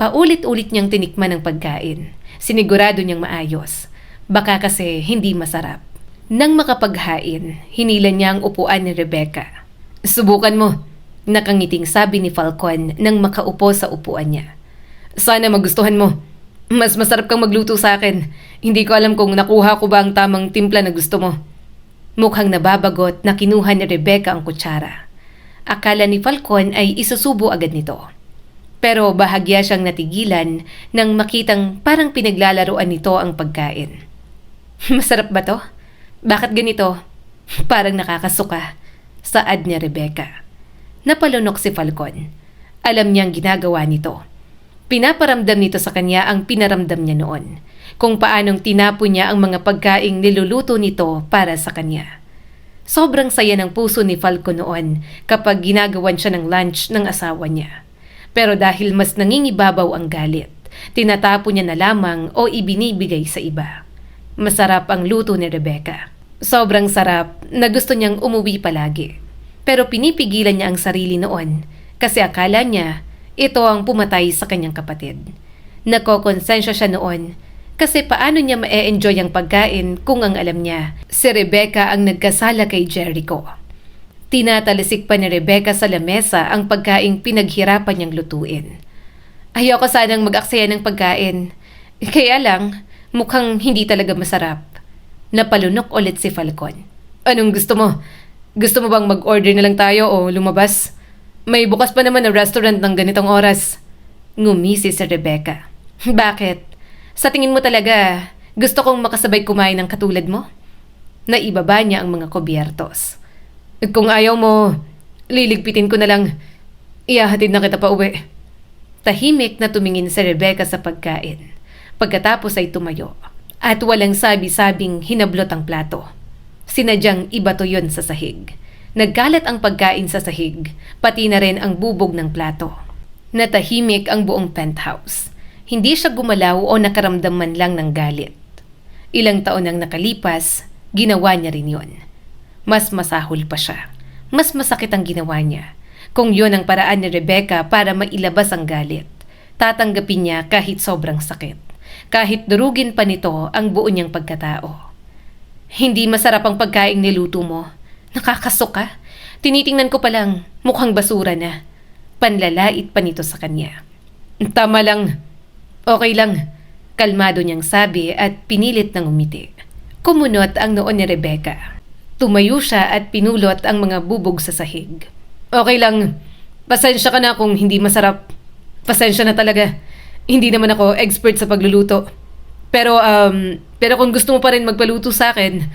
Paulit-ulit niyang tinikman ang pagkain. Sinigurado niyang maayos. Baka kasi hindi masarap. Nang makapaghain, hinila niya ang upuan ni Rebecca. Subukan mo. Nakangiting sabi ni Falcon nang makaupo sa upuan niya. Sana magustuhan mo. Mas masarap kang magluto sa akin. Hindi ko alam kung nakuha ko ba ang tamang timpla na gusto mo. Mukhang nababagot na kinuha ni Rebecca ang kutsara. Akala ni Falcon ay isusubo agad nito. Pero bahagya siyang natigilan nang makitang parang pinaglalaruan nito ang pagkain. Masarap ba to? Bakit ganito? Parang nakakasuka. Saad ni Rebecca. Napalunok si Falcon. Alam niyang ginagawa nito. Pinaparamdam nito sa kanya ang pinaramdam niya noon. Kung paanong tinapo niya ang mga pagkaing niluluto nito para sa kanya. Sobrang saya ng puso ni Falcon noon kapag ginagawan siya ng lunch ng asawa niya. Pero dahil mas nangingibabaw ang galit, tinatapo niya na lamang o ibinibigay sa iba. Masarap ang luto ni Rebecca. Sobrang sarap na gusto niyang umuwi palagi. Pero pinipigilan niya ang sarili noon kasi akala niya ito ang pumatay sa kanyang kapatid. Nakokonsensya siya noon kasi paano niya ma-e-enjoy ang pagkain kung ang alam niya si Rebecca ang nagkasala kay Jericho. Tinatalisik pa ni Rebecca sa lamesa ang pagkaing pinaghirapan niyang lutuin. Ayoko sanang mag-aksaya ng pagkain. Kaya lang, mukhang hindi talaga masarap. Napalunok ulit si Falcon. Anong gusto mo? Gusto mo bang mag-order na lang tayo o lumabas? May bukas pa naman na restaurant ng ganitong oras. Ngumisi si Rebecca. Bakit? Sa tingin mo talaga, gusto kong makasabay kumain ng katulad mo? Naibaba niya ang mga kubyertos. Kung ayaw mo, liligpitin ko na lang. Ihahatid na kita pa uwi. Tahimik na tumingin si Rebecca sa pagkain. Pagkatapos ay tumayo. At walang sabi-sabing hinablot ang plato. Sinadyang ibato yon sa sahig. Nagkalat ang pagkain sa sahig, pati na rin ang bubog ng plato. Natahimik ang buong penthouse. Hindi siya gumalaw o nakaramdam man lang ng galit. Ilang taon nang nakalipas, ginawa niya rin yon. Mas masahol pa siya. Mas masakit ang ginawa niya. Kung yon ang paraan ni Rebecca para mailabas ang galit, tatanggapin niya kahit sobrang sakit. Kahit durugin pa nito ang buo niyang pagkatao. Hindi masarap ang pagkaing niluto mo. Nakakasuka. Tinitingnan ko pa lang, mukhang basura na. Panlalait pa nito sa kanya. Tama lang. Okay lang. Kalmado niyang sabi at pinilit ng umiti. Kumunot ang noon ni Rebecca. Tumayo siya at pinulot ang mga bubog sa sahig. Okay lang. Pasensya ka na kung hindi masarap. Pasensya na talaga. Hindi naman ako expert sa pagluluto. Pero kung gusto mo pa rin magpaluto sa akin,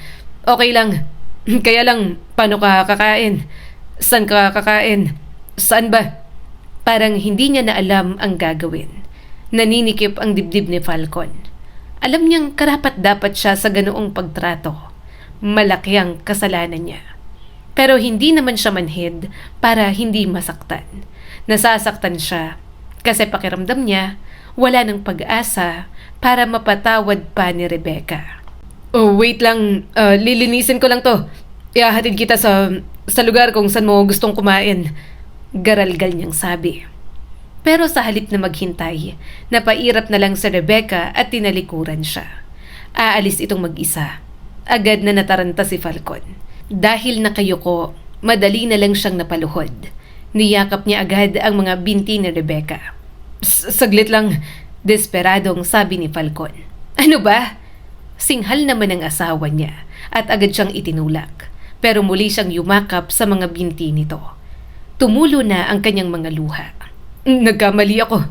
okay lang. Kaya lang, paano ka kakain? Saan ka kakain? Saan ba? Parang hindi niya na alam ang gagawin. Naninikip ang dibdib ni Falcon. Alam niyang karapat-dapat siya sa ganoong pagtrato. Malaki ang kasalanan niya. Pero hindi naman siya manhid para hindi masaktan. Nasasaktan siya kasi pakiramdam niya wala ng pag-asa para mapatawad pa ni Rebecca. Oh, wait lang. Lilinisin ko lang to. Ihahatid kita sa lugar kung saan mo gustong kumain. Garalgal niyang sabi. Pero sa halip na maghintay, napairap na lang si Rebecca at tinalikuran siya. Aalis itong mag-isa. Agad na nataranta si Falcon. Dahil nakayuko, madali na lang siyang napaluhod. Niyakap niya agad ang mga binti ni Rebecca. Saglit lang. Desperadong sabi ni Falcon. Ano ba? Singhal naman ang asawa niya at agad siyang itinulak. Pero muli siyang yumakap sa mga binti nito. Tumulo na ang kanyang mga luha. Nagkamali ako.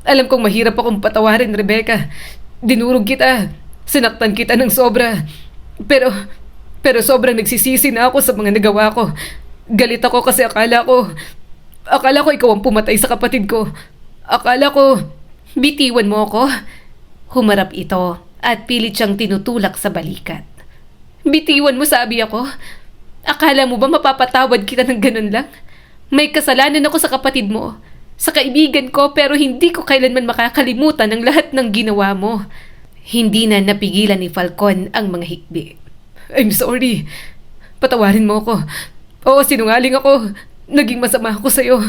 Alam kong mahirap akong patawarin, Rebecca. Dinurog kita. Sinaktan kita ng sobra. Pero sobrang nagsisisi na ako sa mga nagawa ko. Galit ako kasi akala ko ikaw ang pumatay sa kapatid ko. Akala ko, Bitiwan mo ako. Humarap ito at pilit siyang tinutulak sa balikat. Bitiwan mo, sabi ako. Akala mo ba mapapatawad kita ng ganun lang? May kasalanan ako sa kapatid mo, sa kaibigan ko, pero hindi ko kailanman makakalimutan ang lahat ng ginawa mo. Hindi na napigilan ni Falcon ang mga hikbi. I'm sorry. Patawarin mo ako. Oo, sinungaling ako. Naging masama ako sa'yo.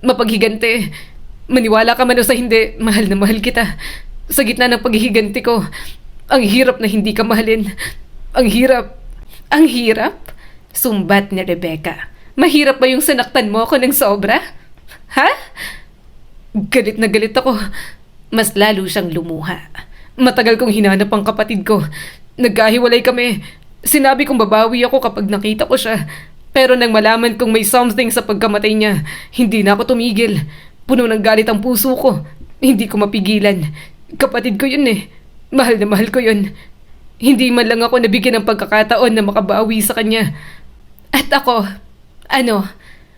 Mapaghigante. Maniwala ka man o sa hindi, mahal na mahal kita. Sa gitna ng paghihiganti ko, ang hirap na hindi ka mahalin. Ang hirap. Ang hirap? Sumbat ni Rebecca. Mahirap ba yung sinaktan mo ako ng sobra? Ha? Galit na galit ako. Mas lalo siyang lumuha. Matagal kong hinanap ang kapatid ko. Nagkahiwalay kami. Sinabi kong babawi ako kapag nakita ko siya. Pero nang malaman kong may something sa pagkamatay niya, hindi na ako tumigil. Puno ng galit ang puso ko. Hindi ko mapigilan. Kapatid ko yun eh. Mahal na mahal ko yun. Hindi man lang ako nabigyan ng pagkakataon na makabawi sa kanya. At ako,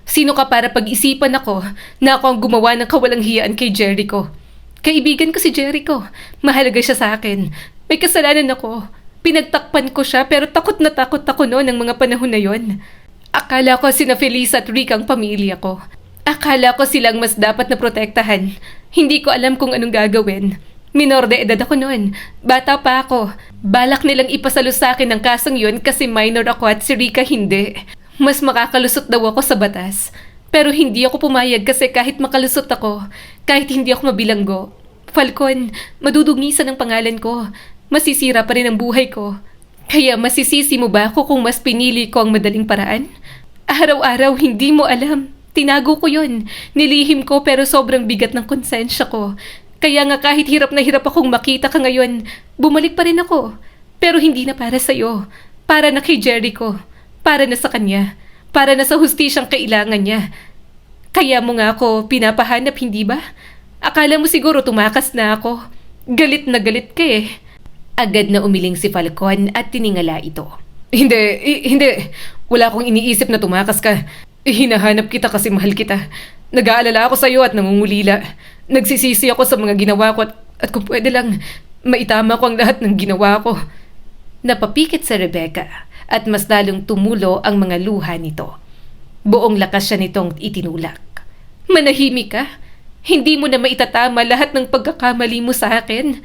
sino ka para pag-isipan ako na ako ang gumawa ng kawalang hiyaan kay Jericho? Kaibigan ko si Jericho. Mahalaga siya sa akin. May kasalanan ako. Pinagtakpan ko siya pero takot na takot ako noon ng mga panahon na yon. Akala ko sina Felisa at Rick ang pamilya ko. Akala ko silang mas dapat na protektahan. Hindi ko alam kung anong gagawin. Minor de edad ako noon. Bata pa ako. Balak nilang ipasalo sa akin ang kasong yun kasi minor ako at si Rika hindi. Mas makakalusot daw ako sa batas. Pero hindi ako pumayag kasi kahit makalusot ako, kahit hindi ako mabilanggo, Falcon, madudungisan ang pangalan ko. Masisira pa rin ang buhay ko. Kaya masisisi mo ba ako kung mas pinili ko ang madaling paraan? Araw-araw hindi mo alam. Tinago ko yun. Nilihim ko pero sobrang bigat ng konsensya ko. Kaya nga kahit hirap na hirap akong makita ka ngayon, bumalik pa rin ako. Pero hindi na para sa'yo. Para na kay Jericho. Para na sa kanya. Para na sa hustisyang kailangan niya. Kaya mo nga ako pinapahanap, hindi ba? Akala mo siguro tumakas na ako. Galit na galit ka eh. Agad na umiling si Falcon at tiningala ito. Hindi. Wala akong iniisip na tumakas ka. Hinahanap kita kasi mahal kita. Nag-aalala ako sa'yo at nangungulila. Nagsisisi ako sa mga ginawa ko at kung pwede lang, maitama ko ang lahat ng ginawa ko. Napapikit si Rebecca at mas lalong tumulo ang mga luha nito. Buong lakas siya nitong itinulak. Manahimik ka? Hindi mo na maitatama lahat ng pagkakamali mo sa akin.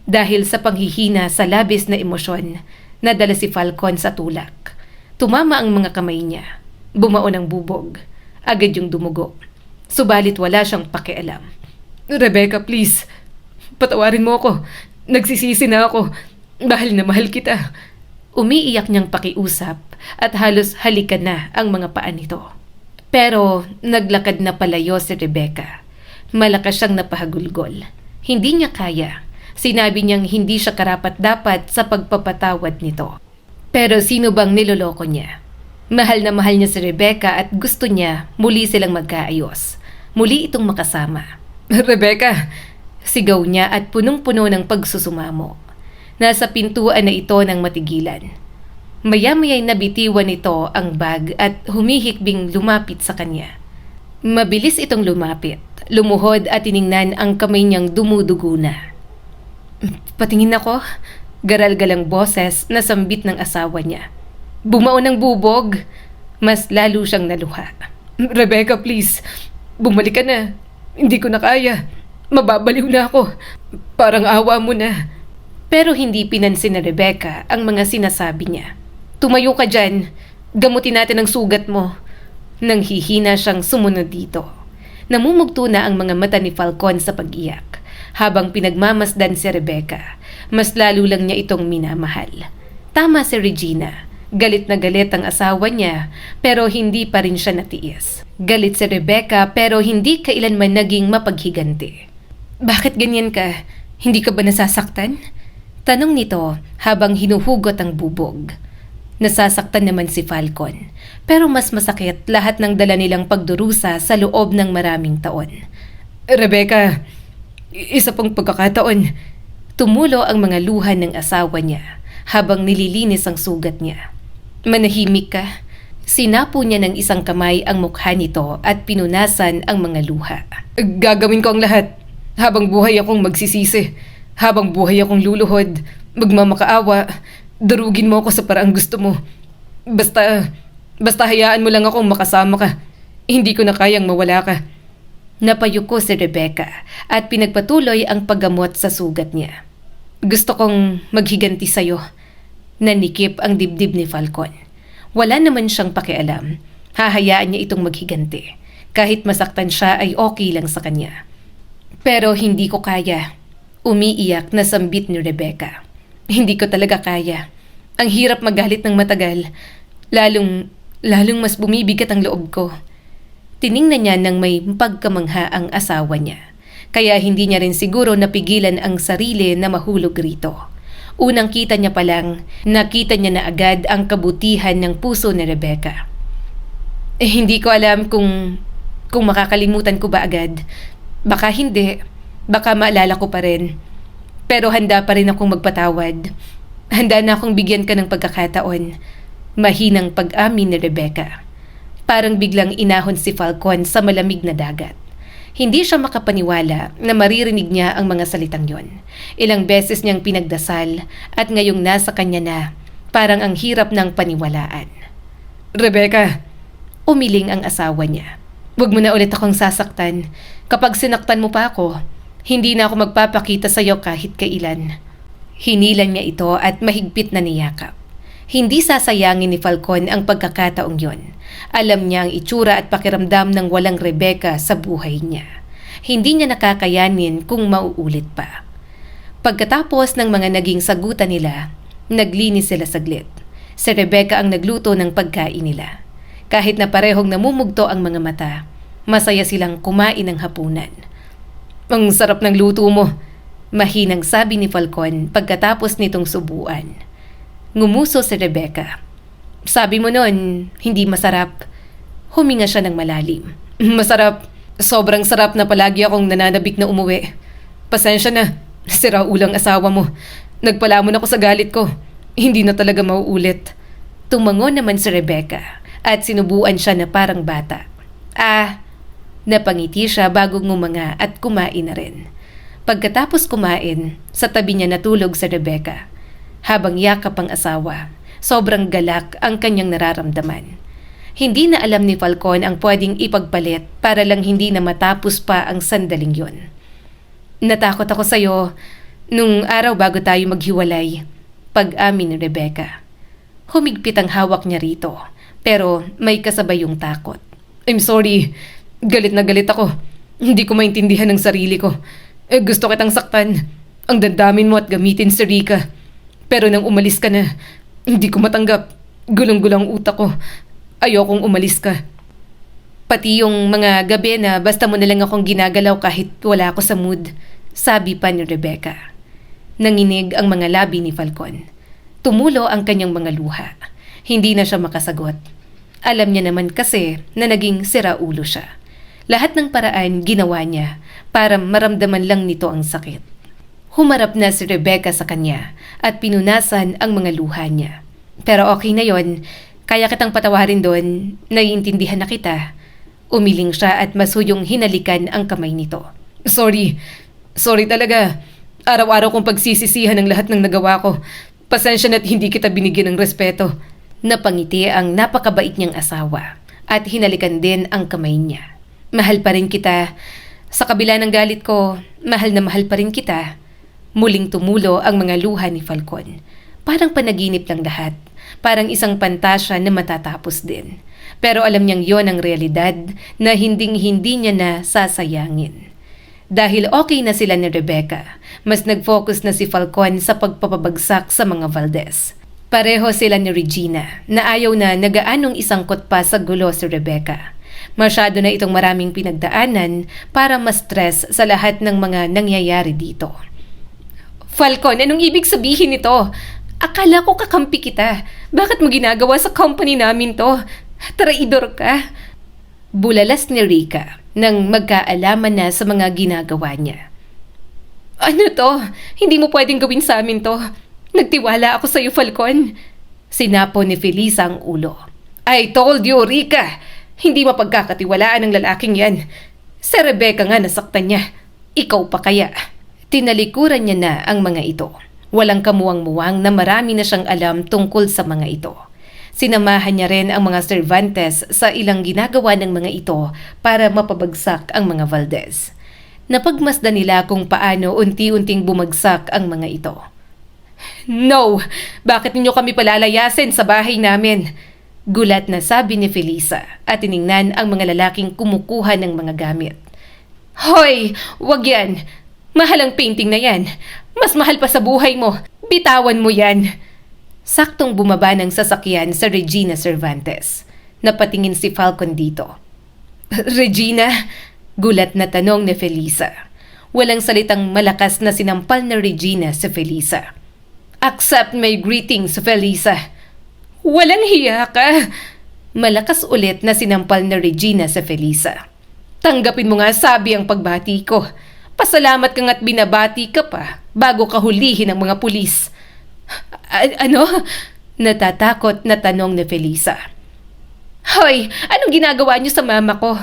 Dahil sa panghihina sa labis na emosyon, nadala si Falcon sa tulak. Tumama ang mga kamay niya. Bumaon ang bubog. Agad yung dumugo. Subalit wala siyang pakialam. Rebecca, please. Patawarin mo ako. Nagsisisi na ako. Mahal na mahal kita. Umiiyak niyang pakiusap at halos halikan na ang mga paa nito. Pero naglakad na palayo si Rebecca. Malakas siyang napahagulgol. Hindi niya kaya. Sinabi niyang hindi siya karapat-dapat sa pagpapatawad nito. Pero sino bang niloloko niya? Mahal na mahal niya si Rebecca at gusto niya muli silang magkaayos. Muli itong makasama. Rebecca! Sigaw niya at punong-puno ng pagsusumamo. Nasa pintuan na ito ng matigilan. Maya-maya'y nabitiwan nito ang bag at humihikbing lumapit sa kanya. Mabilis itong lumapit, lumuhod at tiningnan ang kamay niyang dumudugo na. Patingin ako, garal-galang boses na sambit ng asawa niya. Bumaon ng bubog, mas lalo siyang naluha. Rebecca, please, bumalik ka na. Hindi ko na kaya. Mababaliw na ako. Parang awa mo na. Pero hindi pinansin na Rebecca ang mga sinasabi niya. Tumayo ka dyan, gamutin natin ang sugat mo. Nang hihina siyang sumunod dito. Namumugto na ang mga mata ni Falcon sa pag-iyak. Habang pinagmamasdan si Rebecca, mas lalo lang niya itong minamahal. Tama si Regina. Galit na galit ang asawa niya, pero hindi pa rin siya natiis. Galit si Rebecca pero hindi kailanman naging mapaghiganti. Bakit ganyan ka? Hindi ka ba nasasaktan? Tanong nito habang hinuhugot ang bubog. Nasasaktan naman si Falcon, pero mas masakit lahat ng dala nilang pagdurusa sa loob ng maraming taon. Rebecca, isa pang pagkakataon. Tumulo ang mga luha ng asawa niya habang nililinis ang sugat niya. Manahimik ka. Sinapo niya ng isang kamay ang mukha nito at pinunasan ang mga luha. Gagawin ko ang lahat. Habang buhay akong magsisisi. Habang buhay akong luluhod. Magmamakaawa. Durugin mo ako sa paraang gusto mo. Basta hayaan mo lang akong makasama ka. Hindi ko na kayang mawala ka. Napayuko si Rebecca at pinagpatuloy ang paggamot sa sugat niya. Gusto kong maghiganti sa'yo. Nanikip ang dibdib ni Falcon. Wala naman siyang pakialam. Hahayaan niya itong maghiganti. Kahit masaktan siya ay okay lang sa kanya. Pero hindi ko kaya. Umiiyak na sambit ni Rebecca. Hindi ko talaga kaya. Ang hirap magalit ng matagal. Lalong mas bumibigat ang loob ko. Tiningnan niya ng may pagkamangha ang asawa niya. Kaya hindi niya rin siguro napigilan ang sarili na mahulog rito. Unang kita niya pa lang, nakita niya na agad ang kabutihan ng puso ni Rebecca. Hindi ko alam kung makakalimutan ko ba agad. Baka hindi. Baka maalala ko pa rin. Pero handa pa rin akong magpatawad. Handa na akong bigyan ka ng pagkakataon. Mahinang pag-amin ni Rebecca. Parang biglang inahon si Falcon sa malamig na dagat. Hindi siya makapaniwala na maririnig niya ang mga salitang yon. Ilang beses niyang pinagdasal at ngayong nasa kanya na, parang ang hirap ng paniwalaan. Rebecca, Umiling ang asawa niya. Huwag mo na ulit akong sasaktan. Kapag sinaktan mo pa ako, hindi na ako magpapakita sa iyo kahit kailan. Hinilan niya ito at mahigpit na niyakap. Hindi sasayangin ni Falcon ang pagkakataong yon. Alam niya ang itsura at pakiramdam ng walang Rebecca sa buhay niya. Hindi niya nakakayanin kung mauulit pa. Pagkatapos ng mga naging sagutan nila, naglinis sila saglit. Si Rebecca ang nagluto ng pagkain nila. Kahit na parehong namumugto ang mga mata, masaya silang kumain ng hapunan. ang sarap ng luto mo. Mahinang sabi ni Falcon pagkatapos nitong subuan. Ngumuso si Rebecca. Sabi mo nun, hindi masarap. Huminga siya ng malalim. Masarap. Sobrang sarap na palagi akong nananabik na umuwi. Pasensya na. Sira ulang asawa mo. Nagpalamon ako sa galit ko. Hindi na talaga mauulit. Tumango naman si Rebecca at sinubuan siya na parang bata. Napangiti siya bago ngumanga at kumain na rin. Pagkatapos kumain, sa tabi niya natulog si Rebecca. Habang yakap ang asawa, sobrang galak ang kanyang nararamdaman. Hindi na alam ni Falcon ang pwedeng ipagpalit para lang hindi na matapos pa ang sandaling yon. Natakot ako sa'yo nung araw bago tayo maghiwalay, pag-amin ni Rebecca. Humigpit ang hawak niya rito, pero may kasabay yung takot. I'm sorry. Galit na galit ako. Hindi ko maintindihan ang sarili ko. Gusto kitang saktan. Ang dandamin mo at gamitin si Rika. Pero nang umalis ka na, hindi ko matanggap. Gulong-gulang utak ko. Ayokong umalis ka. Pati yung mga gabi na basta mo na lang akong ginagalaw kahit wala ako sa mood, sabi pa ni Rebecca. Nanginig ang mga labi ni Falcon. Tumulo ang kanyang mga luha. Hindi na siya makasagot. Alam niya naman kasi na naging siraulo siya. Lahat ng paraan ginawa niya para maramdaman lang nito ang sakit. Humarap na si Rebecca sa kanya at pinunasan ang mga luha niya. Pero okay na yon, kaya kitang patawarin doon, naiintindihan na kita. Umiling siya at masuyong hinalikan ang kamay nito. Sorry. Sorry talaga. Araw-araw kong pagsisisihan ang lahat ng nagawa ko. Pasensya na't hindi kita binigyan ng respeto. Napangiti ang napakabait niyang asawa at hinalikan din ang kamay niya. Mahal pa rin kita. Sa kabila ng galit ko, mahal na mahal pa rin kita. Muling tumulo ang mga luha ni Falcon. Parang panaginip lang lahat. Parang isang pantasya na matatapos din. Pero alam niyang yon ang realidad na hinding-hindi niya na sasayangin. Dahil okay na sila ni Rebecca, mas nag-focus na si Falcon sa pagpapabagsak sa mga Valdez. Pareho sila ni Regina na ayaw na nagaanong isangkot pa sa gulo si Rebecca. Masyado na itong maraming pinagdaanan para ma-stress sa lahat ng mga nangyayari dito. Falcon, anong ibig sabihin nito? Akala ko kakampi kita. Bakit mo ginagawa sa company namin to? Traidor ka. Bulalas ni Rika nang magkaalaman na sa mga ginagawa niya. Ano to? Hindi mo pwedeng gawin sa amin to. Nagtiwala ako sa'yo, Falcon. Sinapo ni Felisa ang ulo. I told you, Rika. Hindi mapagkakatiwalaan ng lalaking yan. Si Rebecca nga nasaktan niya. Ikaw pa kaya? Tinalikuran niya na ang mga ito. Walang kamuwang-muwang na marami na siyang alam tungkol sa mga ito. Sinamahan niya rin ang mga Cervantes sa ilang ginagawa ng mga ito para mapabagsak ang mga Valdez. Napagmasdan nila kung paano unti-unting bumagsak ang mga ito. No! Bakit ninyo kami palalayasin sa bahay namin? Gulat na sabi ni Felisa at tiningnan ang mga lalaking kumukuha ng mga gamit. Hoy! Wag yan! Mahal ang painting na yan. Mas mahal pa sa buhay mo. Bitawan mo yan. Saktong bumaba ng sasakyan sa Regina Cervantes. Napatingin si Falcon dito. Regina? Gulat na tanong ni Felisa. Walang salitang malakas na sinampal na Regina sa Felisa. Accept my greetings, Felisa. Walang hiya ka. Malakas ulit na sinampal na Regina sa Felisa. Tanggapin mo nga sabi ang pagbati ko. Pasalamat kang at binabati ka pa bago ka hulihin ng mga pulis. Ano? Natatakot na tanong ni Felisa. Hoy, anong ginagawa niyo sa mama ko?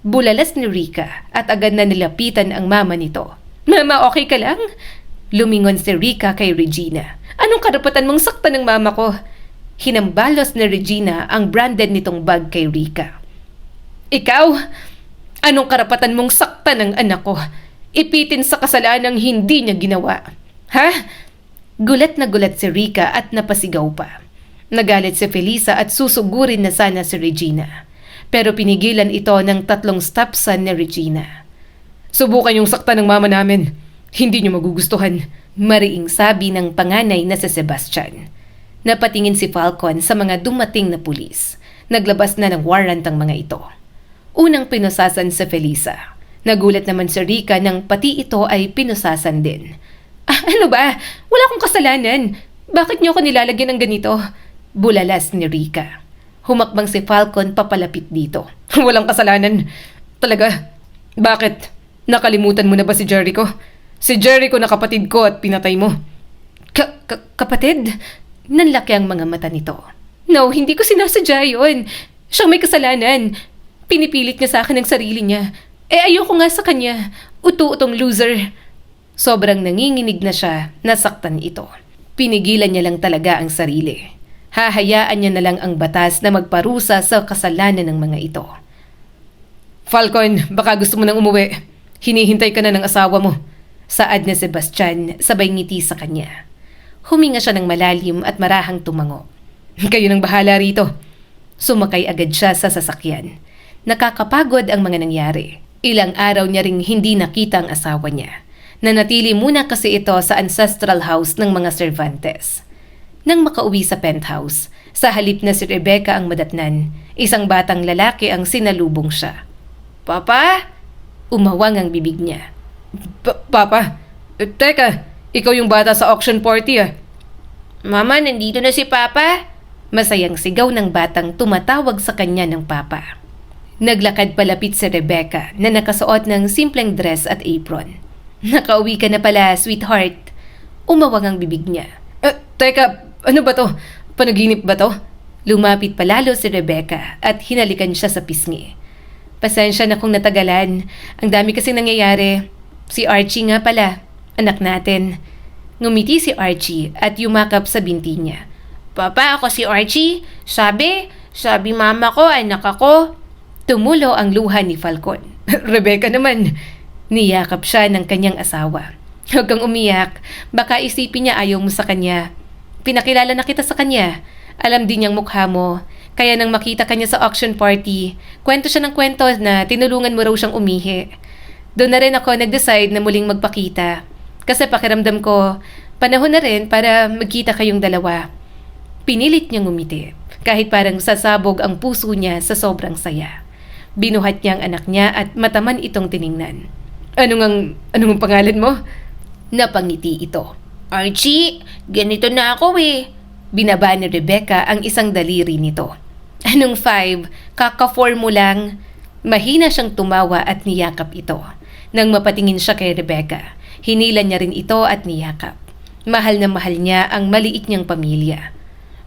Bulalas ni Rika at agad na nilapitan ang mama nito. Mama, okay ka lang? Lumingon si Rika kay Regina. Anong karapatan mong saktan ng mama ko? Hinambalos ni Regina ang branded nitong bag kay Rika. Ikaw? Anong karapatan mong saktan ng anak ko? Ipitin sa kasalanang hindi niya ginawa. Ha? Gulat na gulat si Rika at napasigaw pa. Nagalit si Felisa at susugurin na sana si Regina. Pero pinigilan ito ng 3 stepson ni Regina. Subukan yung saktan ng mama namin. Hindi niyo magugustuhan. Mariing sabi ng panganay na si Sebastian. Napatingin si Falcon sa mga dumating na pulis. Naglabas na ng warrant ang mga ito. Unang pinusasan si Felisa. Nagulat naman si Rika nang pati ito ay pinusasan din. Ano ba? Wala akong kasalanan. Bakit niyo ako nilalagyan ng ganito? Bulalas ni Rika. Humakbang si Falcon papalapit dito. Walang kasalanan. Talaga? Bakit? Nakalimutan mo na ba si Jericho? Si Jericho na kapatid ko at pinatay mo. Kapatid? Nanlaki ang mga mata nito. No, hindi ko sinasadya yun. Siyang may kasalanan. Pinipilit niya sa akin ang sarili niya. Ayoko nga sa kanya. Utu-utong loser. Sobrang nanginginig na siya, nasaktan ito. Pinigilan niya lang talaga ang sarili. Hahayaan niya na lang ang batas na magparusa sa kasalanan ng mga ito. Falcon, baka gusto mo nang umuwi. Hinihintay ka na ng asawa mo. Saad ni Sebastian, sabay ngiti sa kanya. Huminga siya ng malalim at marahang tumango. Kayo nang bahala rito. Sumakay agad siya sa sasakyan. Nakakapagod ang mga nangyari. Ilang araw niya ring hindi nakita ang asawa niya. Nanatili muna kasi ito sa ancestral house ng mga Cervantes. Nang makauwi sa penthouse, sa halip na si Rebecca ang madatnan, isang batang lalaki ang sinalubong siya. Papa? Umawang ang bibig niya. Papa? Teka, ikaw yung bata sa auction party ah. Mama, nandito na si Papa? Masayang sigaw ng batang tumatawag sa kanya ng Papa. Naglakad palapit si Rebecca na nakasuot ng simpleng dress at apron. Nakauwi ka na pala, sweetheart. Umawang ang bibig niya. Teka, ano ba to? Panaginip ba to? Lumapit palalo si Rebecca at hinalikan siya sa pisngi. Pasensya na kung natagalan. Ang dami kasing nangyayari. Si Archie nga pala, anak natin. Ngumiti si Archie at yumakap sa binti niya. Papa, ako si Archie. Sabi mama ko, anak ako. Tumulo ang luha ni Falcon. Rebecca naman. Niyakap siya ng kanyang asawa. Huwag kang umiyak. Baka isipin niya ayaw mo sa kanya. Pinakilala na kita sa kanya. Alam din niyang mukha mo. Kaya nang makita kanya sa auction party, kwento siya ng kwento na tinulungan mo raw siyang umihi. Doon na rin ako nag-decide na muling magpakita. Kasi pakiramdam ko, panahon na rin para magkita kayong dalawa. Pinilit niyang umiti. Kahit parang sasabog ang puso niya sa sobrang saya. Binuhat niya ang anak niya at mataman itong tiningnan. Anong pangalan mo? Napangiti ito. Archie, ganito na ako eh. Binaba ni Rebecca ang isang daliri nito. Anong 5? Kaka-4 mo lang. Mahina siyang tumawa at niyakap ito. Nang mapatingin siya kay Rebecca, Hinila niya rin ito at niyakap. Mahal na mahal niya ang maliit niyang pamilya.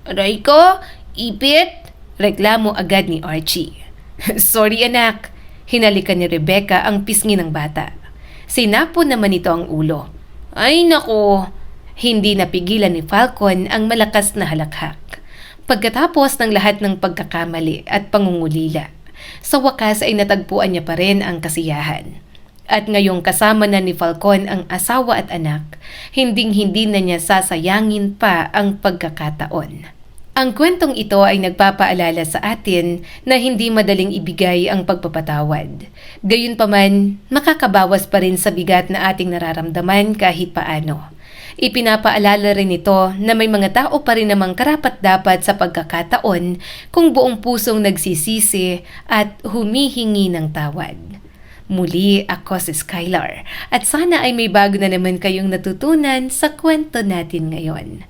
Aray ko, ipit! Reklamo agad ni Archie. Sorry anak, hinalikan ni Rebecca ang pisngi ng bata. Sinapo naman ito ang ulo. Ay nako! Hindi napigilan ni Falcon ang malakas na halakhak. Pagkatapos ng lahat ng pagkakamali at pangungulila, sa wakas ay natagpuan niya pa rin ang kasiyahan. At ngayong kasama na ni Falcon ang asawa at anak, hinding-hindi na niya sasayangin pa ang pagkakataon. Ang kwentong ito ay nagpapaalala sa atin na hindi madaling ibigay ang pagpapatawad. Gayunpaman, makakabawas pa rin sa bigat na ating nararamdaman kahit paano. Ipinapaalala rin ito na may mga tao pa rin namang karapat-dapat sa pagkakataon kung buong pusong nagsisisi at humihingi ng tawad. Muli ako si Skylar at sana ay may bago na naman kayong natutunan sa kwento natin ngayon.